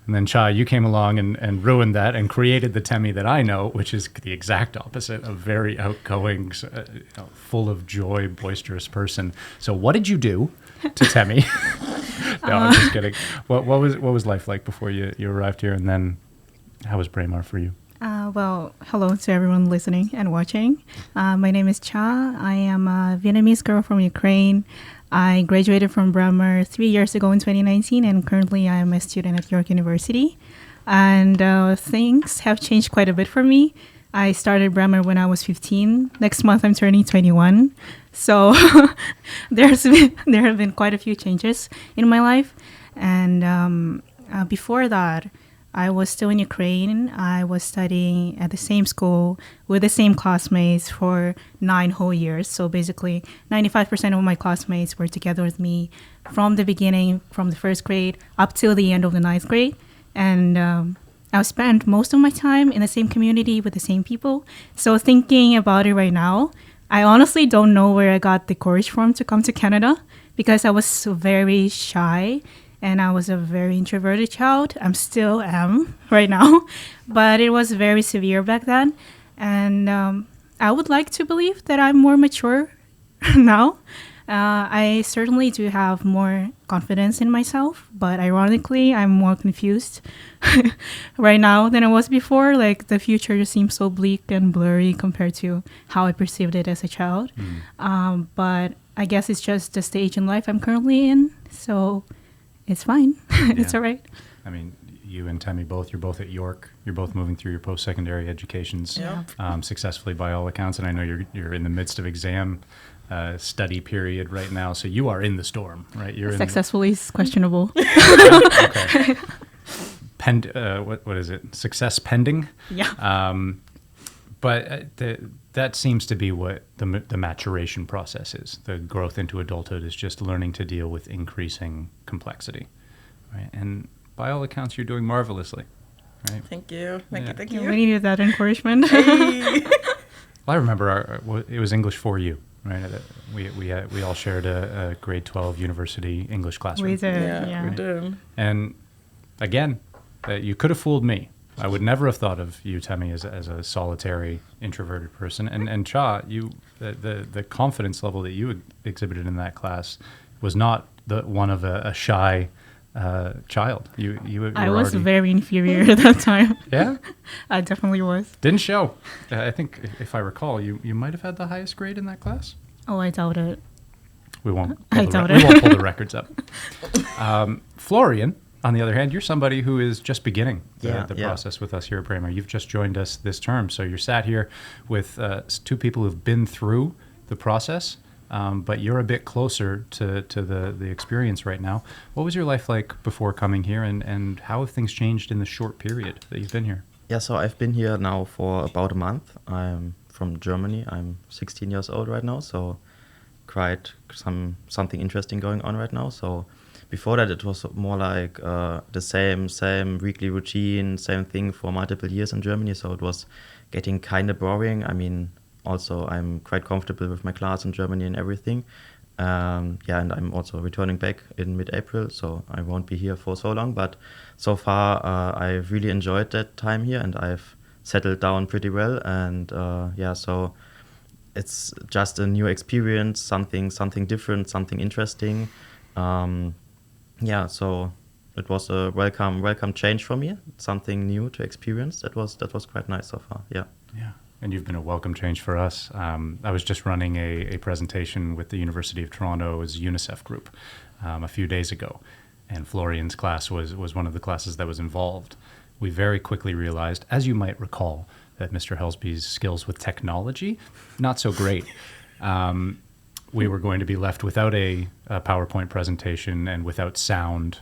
And then, Cha, you came along and ruined that and created the Temi that I know, which is the exact opposite, a very outgoing, full of joy, boisterous person. So what did you do to Temi? No, I'm just kidding. What was life like before you arrived here? And then how was Braemar for you? Well, hello to everyone listening and watching. My name is Cha. I am a Vietnamese girl from Ukraine. I graduated from Braemar 3 years ago in 2019, and currently I am a student at York University. And things have changed quite a bit for me. I started Braemar when I was 15. Next month I'm turning 21. So there have been quite a few changes in my life. And before that, I was still in Ukraine. I was studying at the same school with the same classmates for 9 whole years. So basically, 95% of my classmates were together with me from the beginning, from the first grade up till the end of the 9th grade. And I spent most of my time in the same community with the same people. So thinking about it right now, I honestly don't know where I got the courage from to come to Canada, because I was so very shy. And I was a very introverted child. I still am right now. But it was very severe back then. And I would like to believe that I'm more mature now. I certainly do have more confidence in myself. But ironically, I'm more confused right now than I was before. Like the future just seems so bleak and blurry compared to how I perceived it as a child. But I guess it's just the stage in life I'm currently in. So it's fine. It's all right. I mean, you and Temi you're both at York. You're both moving through your post-secondary educations successfully by all accounts. And I know you're in the midst of exam study period right now. So you are in the storm, right? You're successfully is questionable. Okay. What is it? Success pending? Yeah. But that seems to be what the maturation process is. The growth into adulthood is just learning to deal with increasing complexity, right? And by all accounts, you're doing marvelously, right? Thank you. Thank you. We needed that encouragement. Hey. Well, I remember it was English for you, right? We all shared a grade 12 university English classroom. We did, Yeah, we did. And again, you could have fooled me. I would never have thought of you, Temi, as a solitary, introverted person. And Cha, the confidence level that you exhibited in that class was not the one of a shy child. I was very inferior at that time. Yeah? I definitely was. Didn't show. I think, if I recall, you might have had the highest grade in that class. Oh, I doubt it. We won't I pull doubt it. We won't pull the records up. Florian, on the other hand, you're somebody who is just beginning the process with us here at Braemar. You've just joined us this term, so you're sat here with two people who've been through the process but you're a bit closer to the experience right now. What was your life like before coming here, and how have things changed in the short period that you've been here? Yeah, so I've been here now for about a month. I'm from Germany. I'm 16 years old right now, so quite something interesting going on right now. So before that, it was more like the same weekly routine, same thing for multiple years in Germany. So it was getting kind of boring. I mean, also I'm quite comfortable with my class in Germany and everything. And I'm also returning back in mid-April, so I won't be here for so long. But so far, I've really enjoyed that time here, and I've settled down pretty well. And so it's just a new experience, something different, something interesting. So it was a welcome change for me, something new to experience. That was quite nice so far. Yeah. Yeah. And you've been a welcome change for us. I was just running a presentation with the University of Toronto's UNICEF group a few days ago, and Florian's class was one of the classes that was involved. We very quickly realized, as you might recall, that Mr. Helsby's skills with technology, not so great. We were going to be left without a PowerPoint presentation and without sound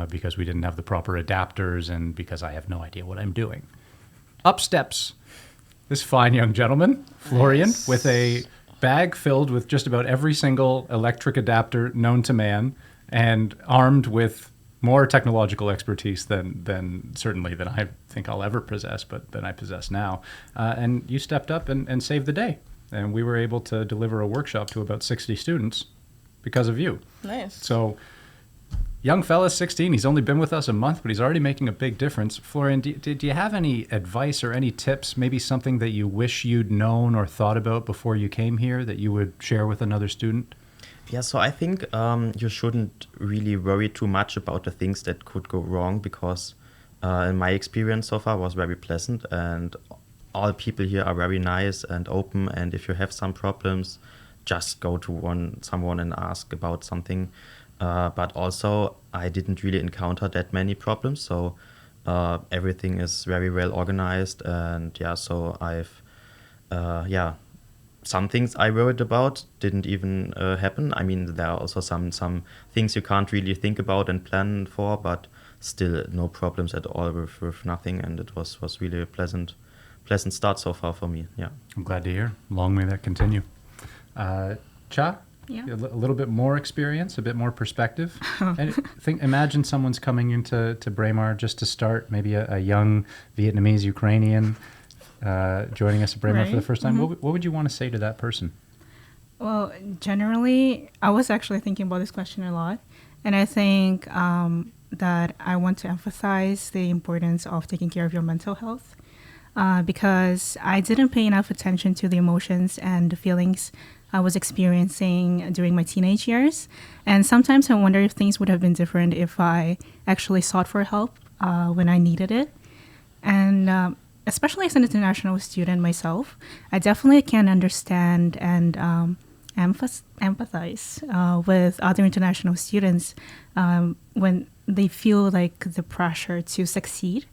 because we didn't have the proper adapters and because I have no idea what I'm doing. Up steps this fine young gentleman, Florian, with a bag filled with just about every single electric adapter known to man and armed with more technological expertise than I think I'll ever possess, but than I possess now. And you stepped up and saved the day. And we were able to deliver a workshop to about 60 students because of you. Nice. So, young fella, 16, he's only been with us a month, but he's already making a big difference. Florian, do you have any advice or any tips, maybe something that you wish you'd known or thought about before you came here that you would share with another student? Yeah, so I think you shouldn't really worry too much about the things that could go wrong because in my experience so far was very pleasant, and all people here are very nice and open, and if you have some problems, just go to someone and ask about something. But also, I didn't really encounter that many problems, so everything is very well organized, and so I've some things I worried about didn't even happen. I mean, there are also some things you can't really think about and plan for, but still no problems at all with nothing, and it was really a pleasant start so far for me. Yeah, I'm glad to hear. Long may that continue. Cha? Yeah. A little bit more experience, a bit more perspective. And imagine someone's coming into Braemar just to start, maybe a young Vietnamese Ukrainian joining us at Braemar for the first time. What would you want to say to that person? Well, generally, I was actually thinking about this question a lot. And I think that I want to emphasize the importance of taking care of your mental health because I didn't pay enough attention to the emotions and the feelings I was experiencing during my teenage years. And sometimes I wonder if things would have been different if I actually sought for help when I needed it. And especially as an international student myself, I definitely can understand and empathize with other international students when they feel like the pressure to succeed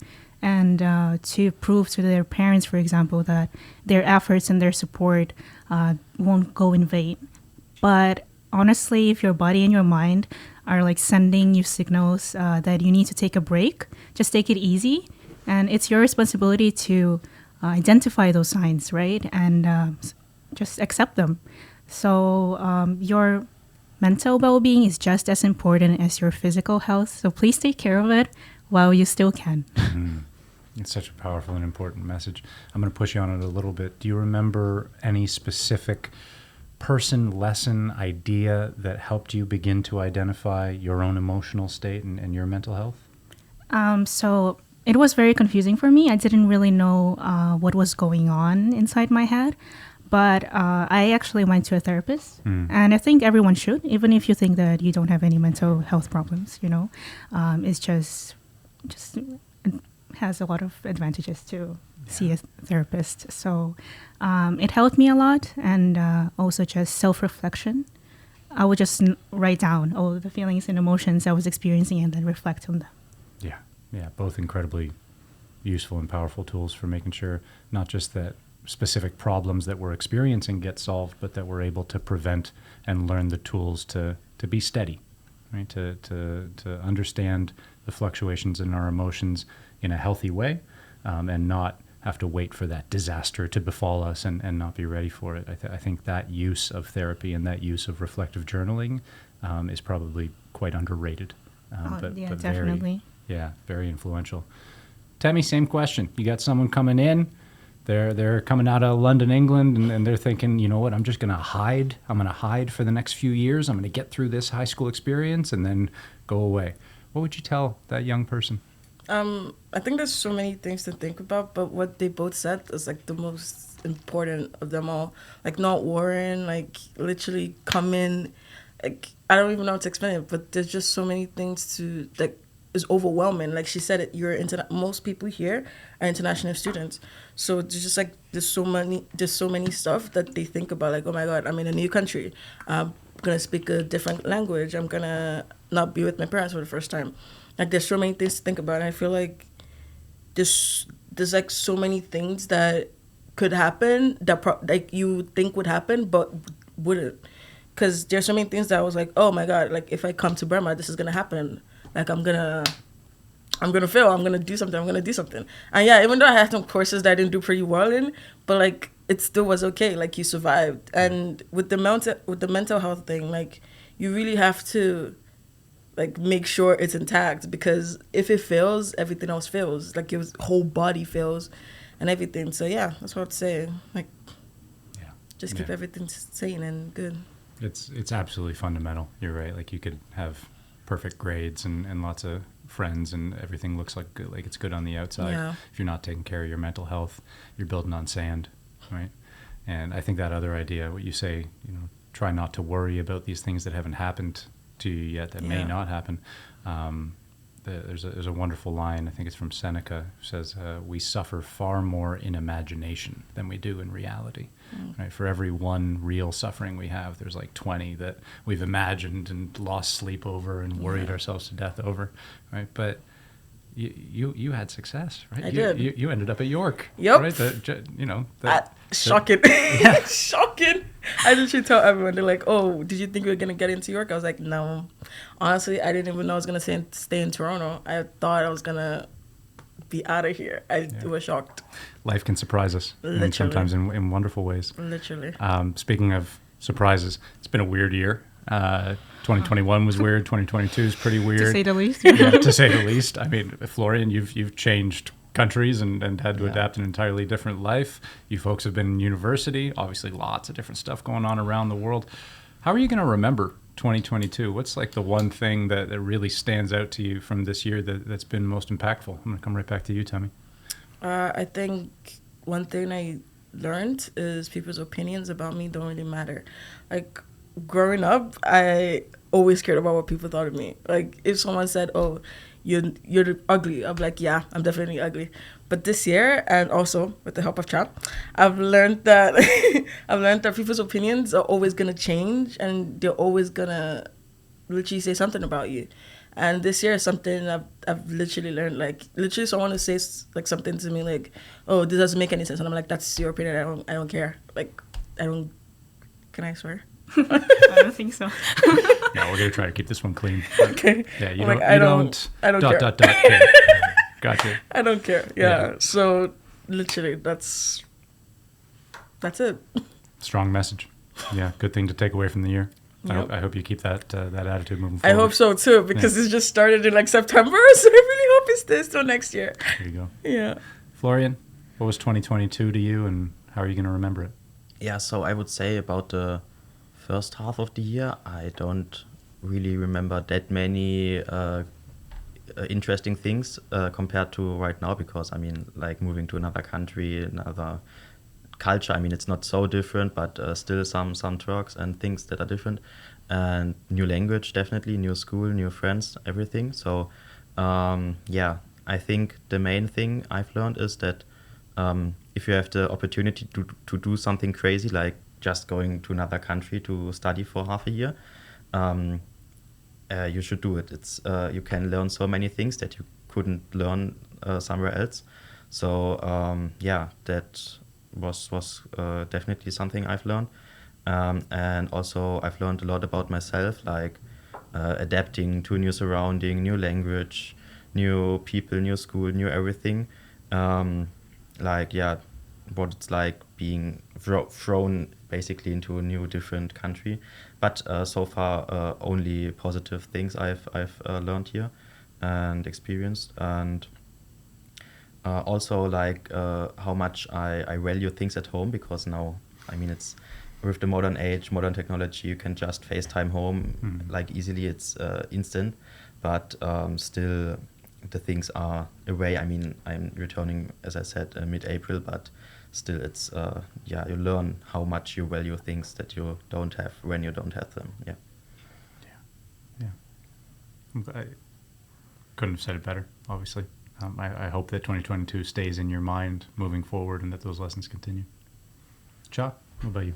and to prove to their parents, for example, that their efforts and their support won't go in vain. But honestly, if your body and your mind are like sending you signals that you need to take a break, just take it easy. And it's your responsibility to identify those signs, right? And just accept them. So your mental well-being is just as important as your physical health. So please take care of it while you still can. Mm-hmm. It's such a powerful and important message. I'm going to push you on it a little bit. Do you remember any specific person, lesson, idea that helped you begin to identify your own emotional state and your mental health? So it was very confusing for me. I didn't really know what was going on inside my head. But I actually went to a therapist. And I think everyone should, even if you think that you don't have any mental health problems, you know. It's just it has a lot of advantages to see a therapist. So it helped me a lot. And also just self-reflection. I would just write down all the feelings and emotions I was experiencing and then reflect on them. Yeah, both incredibly useful and powerful tools for making sure not just that specific problems that we're experiencing get solved, but that we're able to prevent and learn the tools to be steady, right? To understand the fluctuations in our emotions in a healthy way, and not have to wait for that disaster to befall us and not be ready for it. I think that use of therapy and that use of reflective journaling is probably quite underrated. Yeah, definitely. Very influential. Temmie, same question. You got someone coming in, they're coming out of London, England, and they're thinking, you know what, I'm just going to hide. I'm going to hide for the next few years. I'm going to get through this high school experience and then go away. What would you tell that young person? I think there's so many things to think about, but what they both said is like the most important of them all. Like not worrying, like literally come in. Like I don't even know how to explain it, but there's just so many things to like is overwhelming. Like she said, most people here are international students, so it's just like there's so many stuff that they think about. Like, oh my God, I'm in a new country. I'm gonna speak a different language. I'm gonna not be with my parents for the first time. Like there's so many things to think about, and I feel like there's like so many things that could happen that like you think would happen but wouldn't, because there's so many things that I was like, oh my God, like if I come to Braemar, this is gonna happen. Like I'm gonna fail. I'm gonna do something. And yeah, even though I had some courses that I didn't do pretty well in, but like it still was okay. Like you survived. And with the mental health thing, like you really have to like make sure it's intact, because if it fails, everything else fails. Like your whole body fails and everything. So yeah, that's what I'd say. Like just keep everything sane and good. It's absolutely fundamental. You're right. Like you could have perfect grades and lots of friends and everything looks like good, like it's good on the outside. Yeah. If you're not taking care of your mental health, you're building on sand, right? And I think that other idea, what you say, you know, try not to worry about these things that haven't happened to you yet, that may not happen. There's a wonderful line, I think it's from Seneca, who says, we suffer far more in imagination than we do in reality. Right? For every one real suffering we have, there's like 20 that we've imagined and lost sleep over and worried ourselves to death over. Right? But you had success, right? I did. You ended up at York. Yep. Right? Shocking. Shocking. I literally tell everyone, they're like, oh, did you think we were going to get into York? I was like, no. Honestly, I didn't even know I was going to stay in Toronto. I thought I was going to be out of here. I was shocked. Life can surprise us, and sometimes in wonderful ways. Literally. Speaking of surprises, it's been a weird year. 2021 was weird. 2022 is pretty weird. To say the least. Yeah, to say the least. I mean, Florian, you've changed countries and had to adapt an entirely different life. You folks have been in university. Obviously, lots of different stuff going on around the world. How are you going to remember 2022? What's like the one thing that really stands out to you from this year that's been most impactful? I'm going to come right back to you, Temmie. I think one thing I learned is people's opinions about me don't really matter. Like, growing up, I always cared about what people thought of me. Like, if someone said, oh, you're ugly, I'm like, yeah, I'm definitely ugly. But this year, and also with the help of Chap, I've learned that people's opinions are always gonna change, and they're always gonna literally say something about you. And this year is something I've literally learned. Like, literally someone will say like something to me like, oh, this doesn't make any sense, and I'm like, that's your opinion. I don't care. Like, can I swear? I don't think so. Yeah, we're gonna try to keep this one clean. Okay. Yeah, you I'm don't. like, I don't care. Care. Gotcha. I don't care. Yeah. So literally, that's it. Strong message. Yeah, good thing to take away from the year. Yep. I hope you keep that attitude moving forward. I hope so too, because it's just started in like September, so I really hope it stays till next year. There you go. Yeah. Florian, what was 2022 to you, and how are you going to remember it? Yeah, so I would say about the first half of the year, I don't really remember that many interesting things compared to right now, because I mean, like moving to another country, another culture, I mean, it's not so different, but still some perks and things that are different, and new language, definitely, new school, new friends, everything. So yeah, I think the main thing I've learned is that if you have the opportunity to do something crazy, like just going to another country to study for half a year, you should do it. It's you can learn so many things that you couldn't learn somewhere else. So yeah, that was definitely something I've learned. And also I've learned a lot about myself, like adapting to new surrounding, new language, new people, new school, new everything. Like, yeah, what it's like being thrown basically into a new, different country. But so far, only positive things I've learned here and experienced. And also, like, how much I value things at home, because now, I mean, it's with the modern age, modern technology, you can just FaceTime home like easily. It's instant, but still the things are away. I mean, I'm returning, as I said, mid-April, but still it's, yeah, you learn how much you value things that you don't have when you don't have them. Yeah. I couldn't have said it better, obviously. I hope that 2022 stays in your mind moving forward and that those lessons continue. Cha, what about you?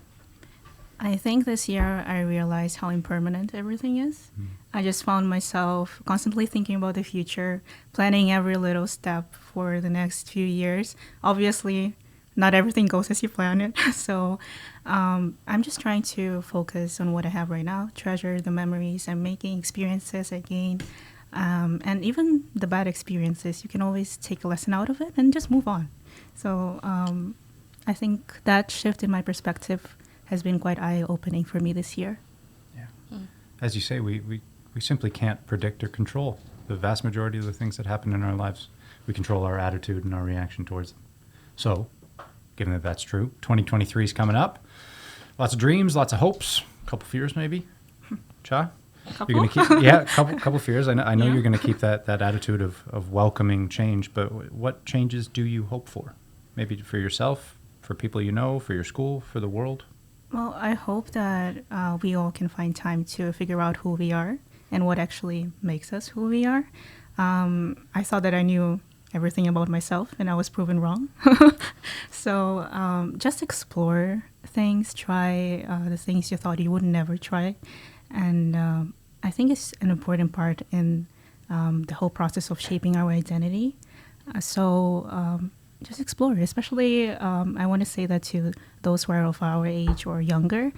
I think this year I realized how impermanent everything is. I just found myself constantly thinking about the future, planning every little step for the next few years. Obviously, not everything goes as you plan it. So I'm just trying to focus on what I have right now, treasure the memories I'm making, experiences I gain. And even the bad experiences, you can always take a lesson out of it and just move on. So I think that shift in my perspective has been quite eye-opening for me this year. Yeah. As you say, we simply can't predict or control the vast majority of the things that happen in our lives. We control our attitude and our reaction towards them. So, given that that's true, 2023 is coming up. Lots of dreams, lots of hopes, a couple fears maybe. Cha? Couple? You're gonna keep, yeah, couple fears. I know Yeah. you're going to keep that attitude of welcoming change, but what changes do you hope for? Maybe for yourself, for people you know, for your school, for the world? Well, I hope that we all can find time to figure out who we are and what actually makes us who we are. I thought that I knew everything about myself, and I was proven wrong. So just explore things, try the things you thought you would never try. And I think it's an important part in the whole process of shaping our identity. So just explore, especially I want to say that to those who are of our age or younger,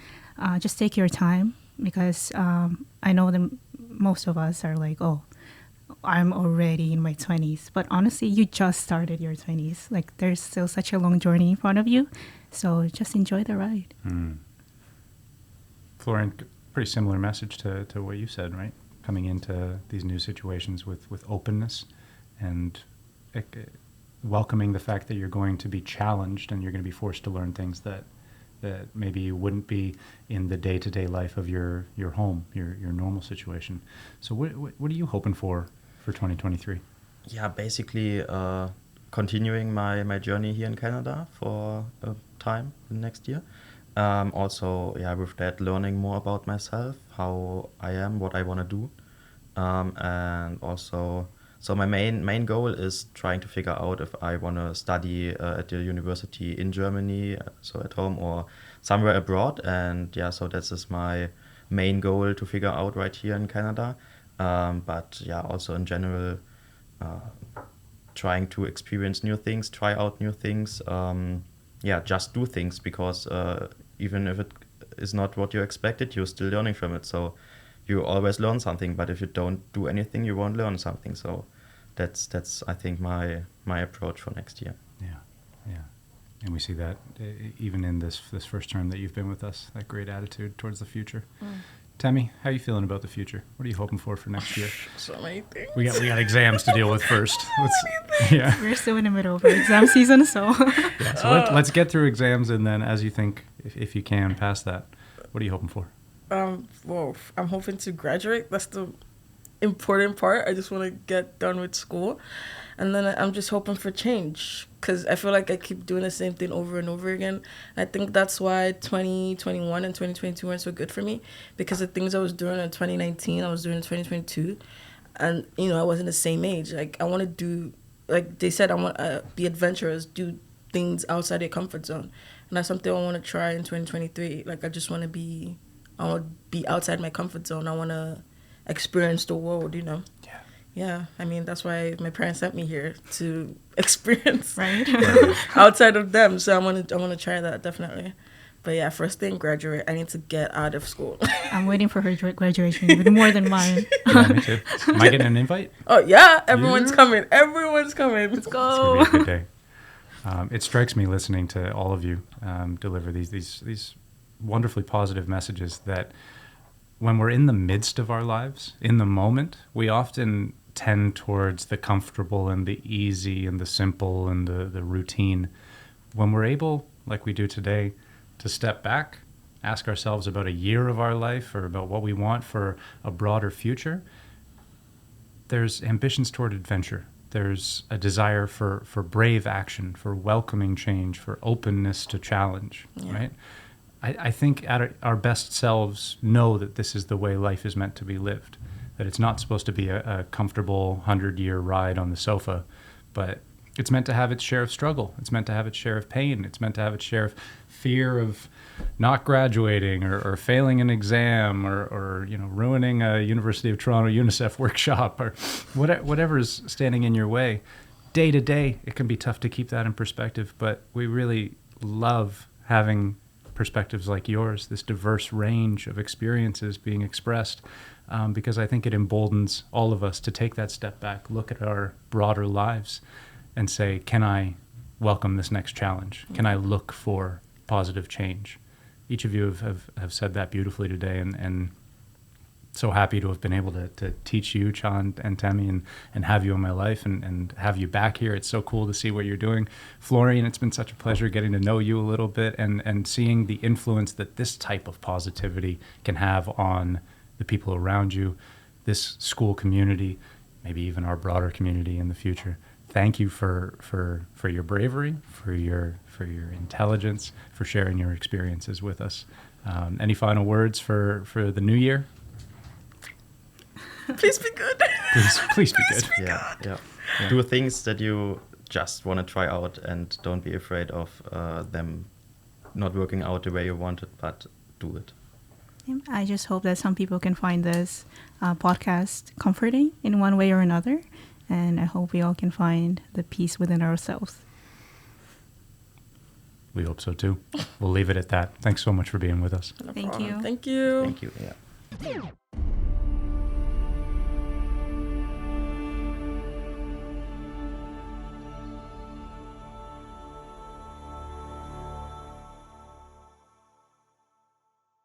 just take your time, because I know that most of us are like, oh, I'm already in my 20s. But honestly, you just started your 20s. Like, there's still such a long journey in front of you. So just enjoy the ride. Florian, pretty similar message to what you said, right? Coming into these new situations with openness and welcoming the fact that you're going to be challenged and you're going to be forced to learn things that maybe you wouldn't be in the day-to-day life of your home, your normal situation. So what are you hoping for 2023? Yeah, basically continuing my journey here in Canada for a time next year. Also, yeah, with that, learning more about myself, how I am, what I want to do. And also, so my main goal is trying to figure out if I want to study at the university in Germany, so at home, or somewhere abroad. And yeah, so this is my main goal to figure out right here in Canada. But yeah, also in general, trying to experience new things, try out new things. Yeah, just do things, because even if it is not what you expected, you're still learning from it. So you always learn something, but if you don't do anything, you won't learn something. So that's I think my approach for next year. Yeah. And we see that even in this first term that you've been with us, that great attitude towards the future. Tammy, how are you feeling about the future? What are you hoping for next year? So many things. We got exams to deal with first. Yeah. We're still in the middle of our exam season, so... Yeah, so let's get through exams, and then as you think, if you can, pass that, what are you hoping for? Well, I'm hoping to graduate. That's the important part. I just want to get done with school. And then I'm just hoping for change, because I feel like I keep doing the same thing over and over again. I think that's why 2021 and 2022 weren't so good for me, because the things I was doing in 2019, I was doing in 2022. And, I wasn't the same age. Like, I want to do, like they said, I want to be adventurous, do things outside your comfort zone. And that's something I want to try in 2023. Like, I want to be outside my comfort zone. I want to experience the world, Yeah. yeah, I mean, that's why my parents sent me here to experience Right. outside of them. So I want to try that definitely. But yeah, first thing, graduate. I need to get out of school. I'm waiting for her graduation even more than mine. Yeah, me too. Am I getting an invite? Oh yeah, everyone's coming. Everyone's coming. Let's It's gonna be a good day. It strikes me listening to all of you deliver these wonderfully positive messages that when we're in the midst of our lives, in the moment, we often tend towards the comfortable and the easy and the simple and the routine. When we're able, like we do today, to step back, ask ourselves about a year of our life or about what we want for a broader future, there's ambitions toward adventure. There's a desire for brave action, for welcoming change, for openness to challenge, right? I think at our best selves know that this is the way life is meant to be lived, that it's not supposed to be a comfortable 100-year ride on the sofa, but it's meant to have its share of struggle. It's meant to have its share of pain. It's meant to have its share of fear of not graduating or failing an exam or ruining a University of Toronto UNICEF workshop or whatever's standing in your way. Day to day, it can be tough to keep that in perspective, but we really love having perspectives like yours, this diverse range of experiences being expressed, because I think it emboldens all of us to take that step back, look at our broader lives and say, can I welcome this next challenge? Can I look for positive change? Each of you have said that beautifully today, and so happy to have been able to teach you, Chan and Tammy, and have you in my life and have you back here. It's so cool to see what you're doing. Florian, it's been such a pleasure getting to know you a little bit and seeing the influence that this type of positivity can have on the people around you, this school community, maybe even our broader community in the future. Thank you for your bravery, for your intelligence, for sharing your experiences with us. Any final words for the new year? Please be good. Please be good. Yeah. Do things that you just want to try out and don't be afraid of them not working out the way you want it, but do it. I just hope that some people can find this podcast comforting in one way or another. And I hope we all can find the peace within ourselves. We hope so too. We'll leave it at that. Thanks so much for being with us. No Thank problem. you. Thank you. Thank you. Yeah.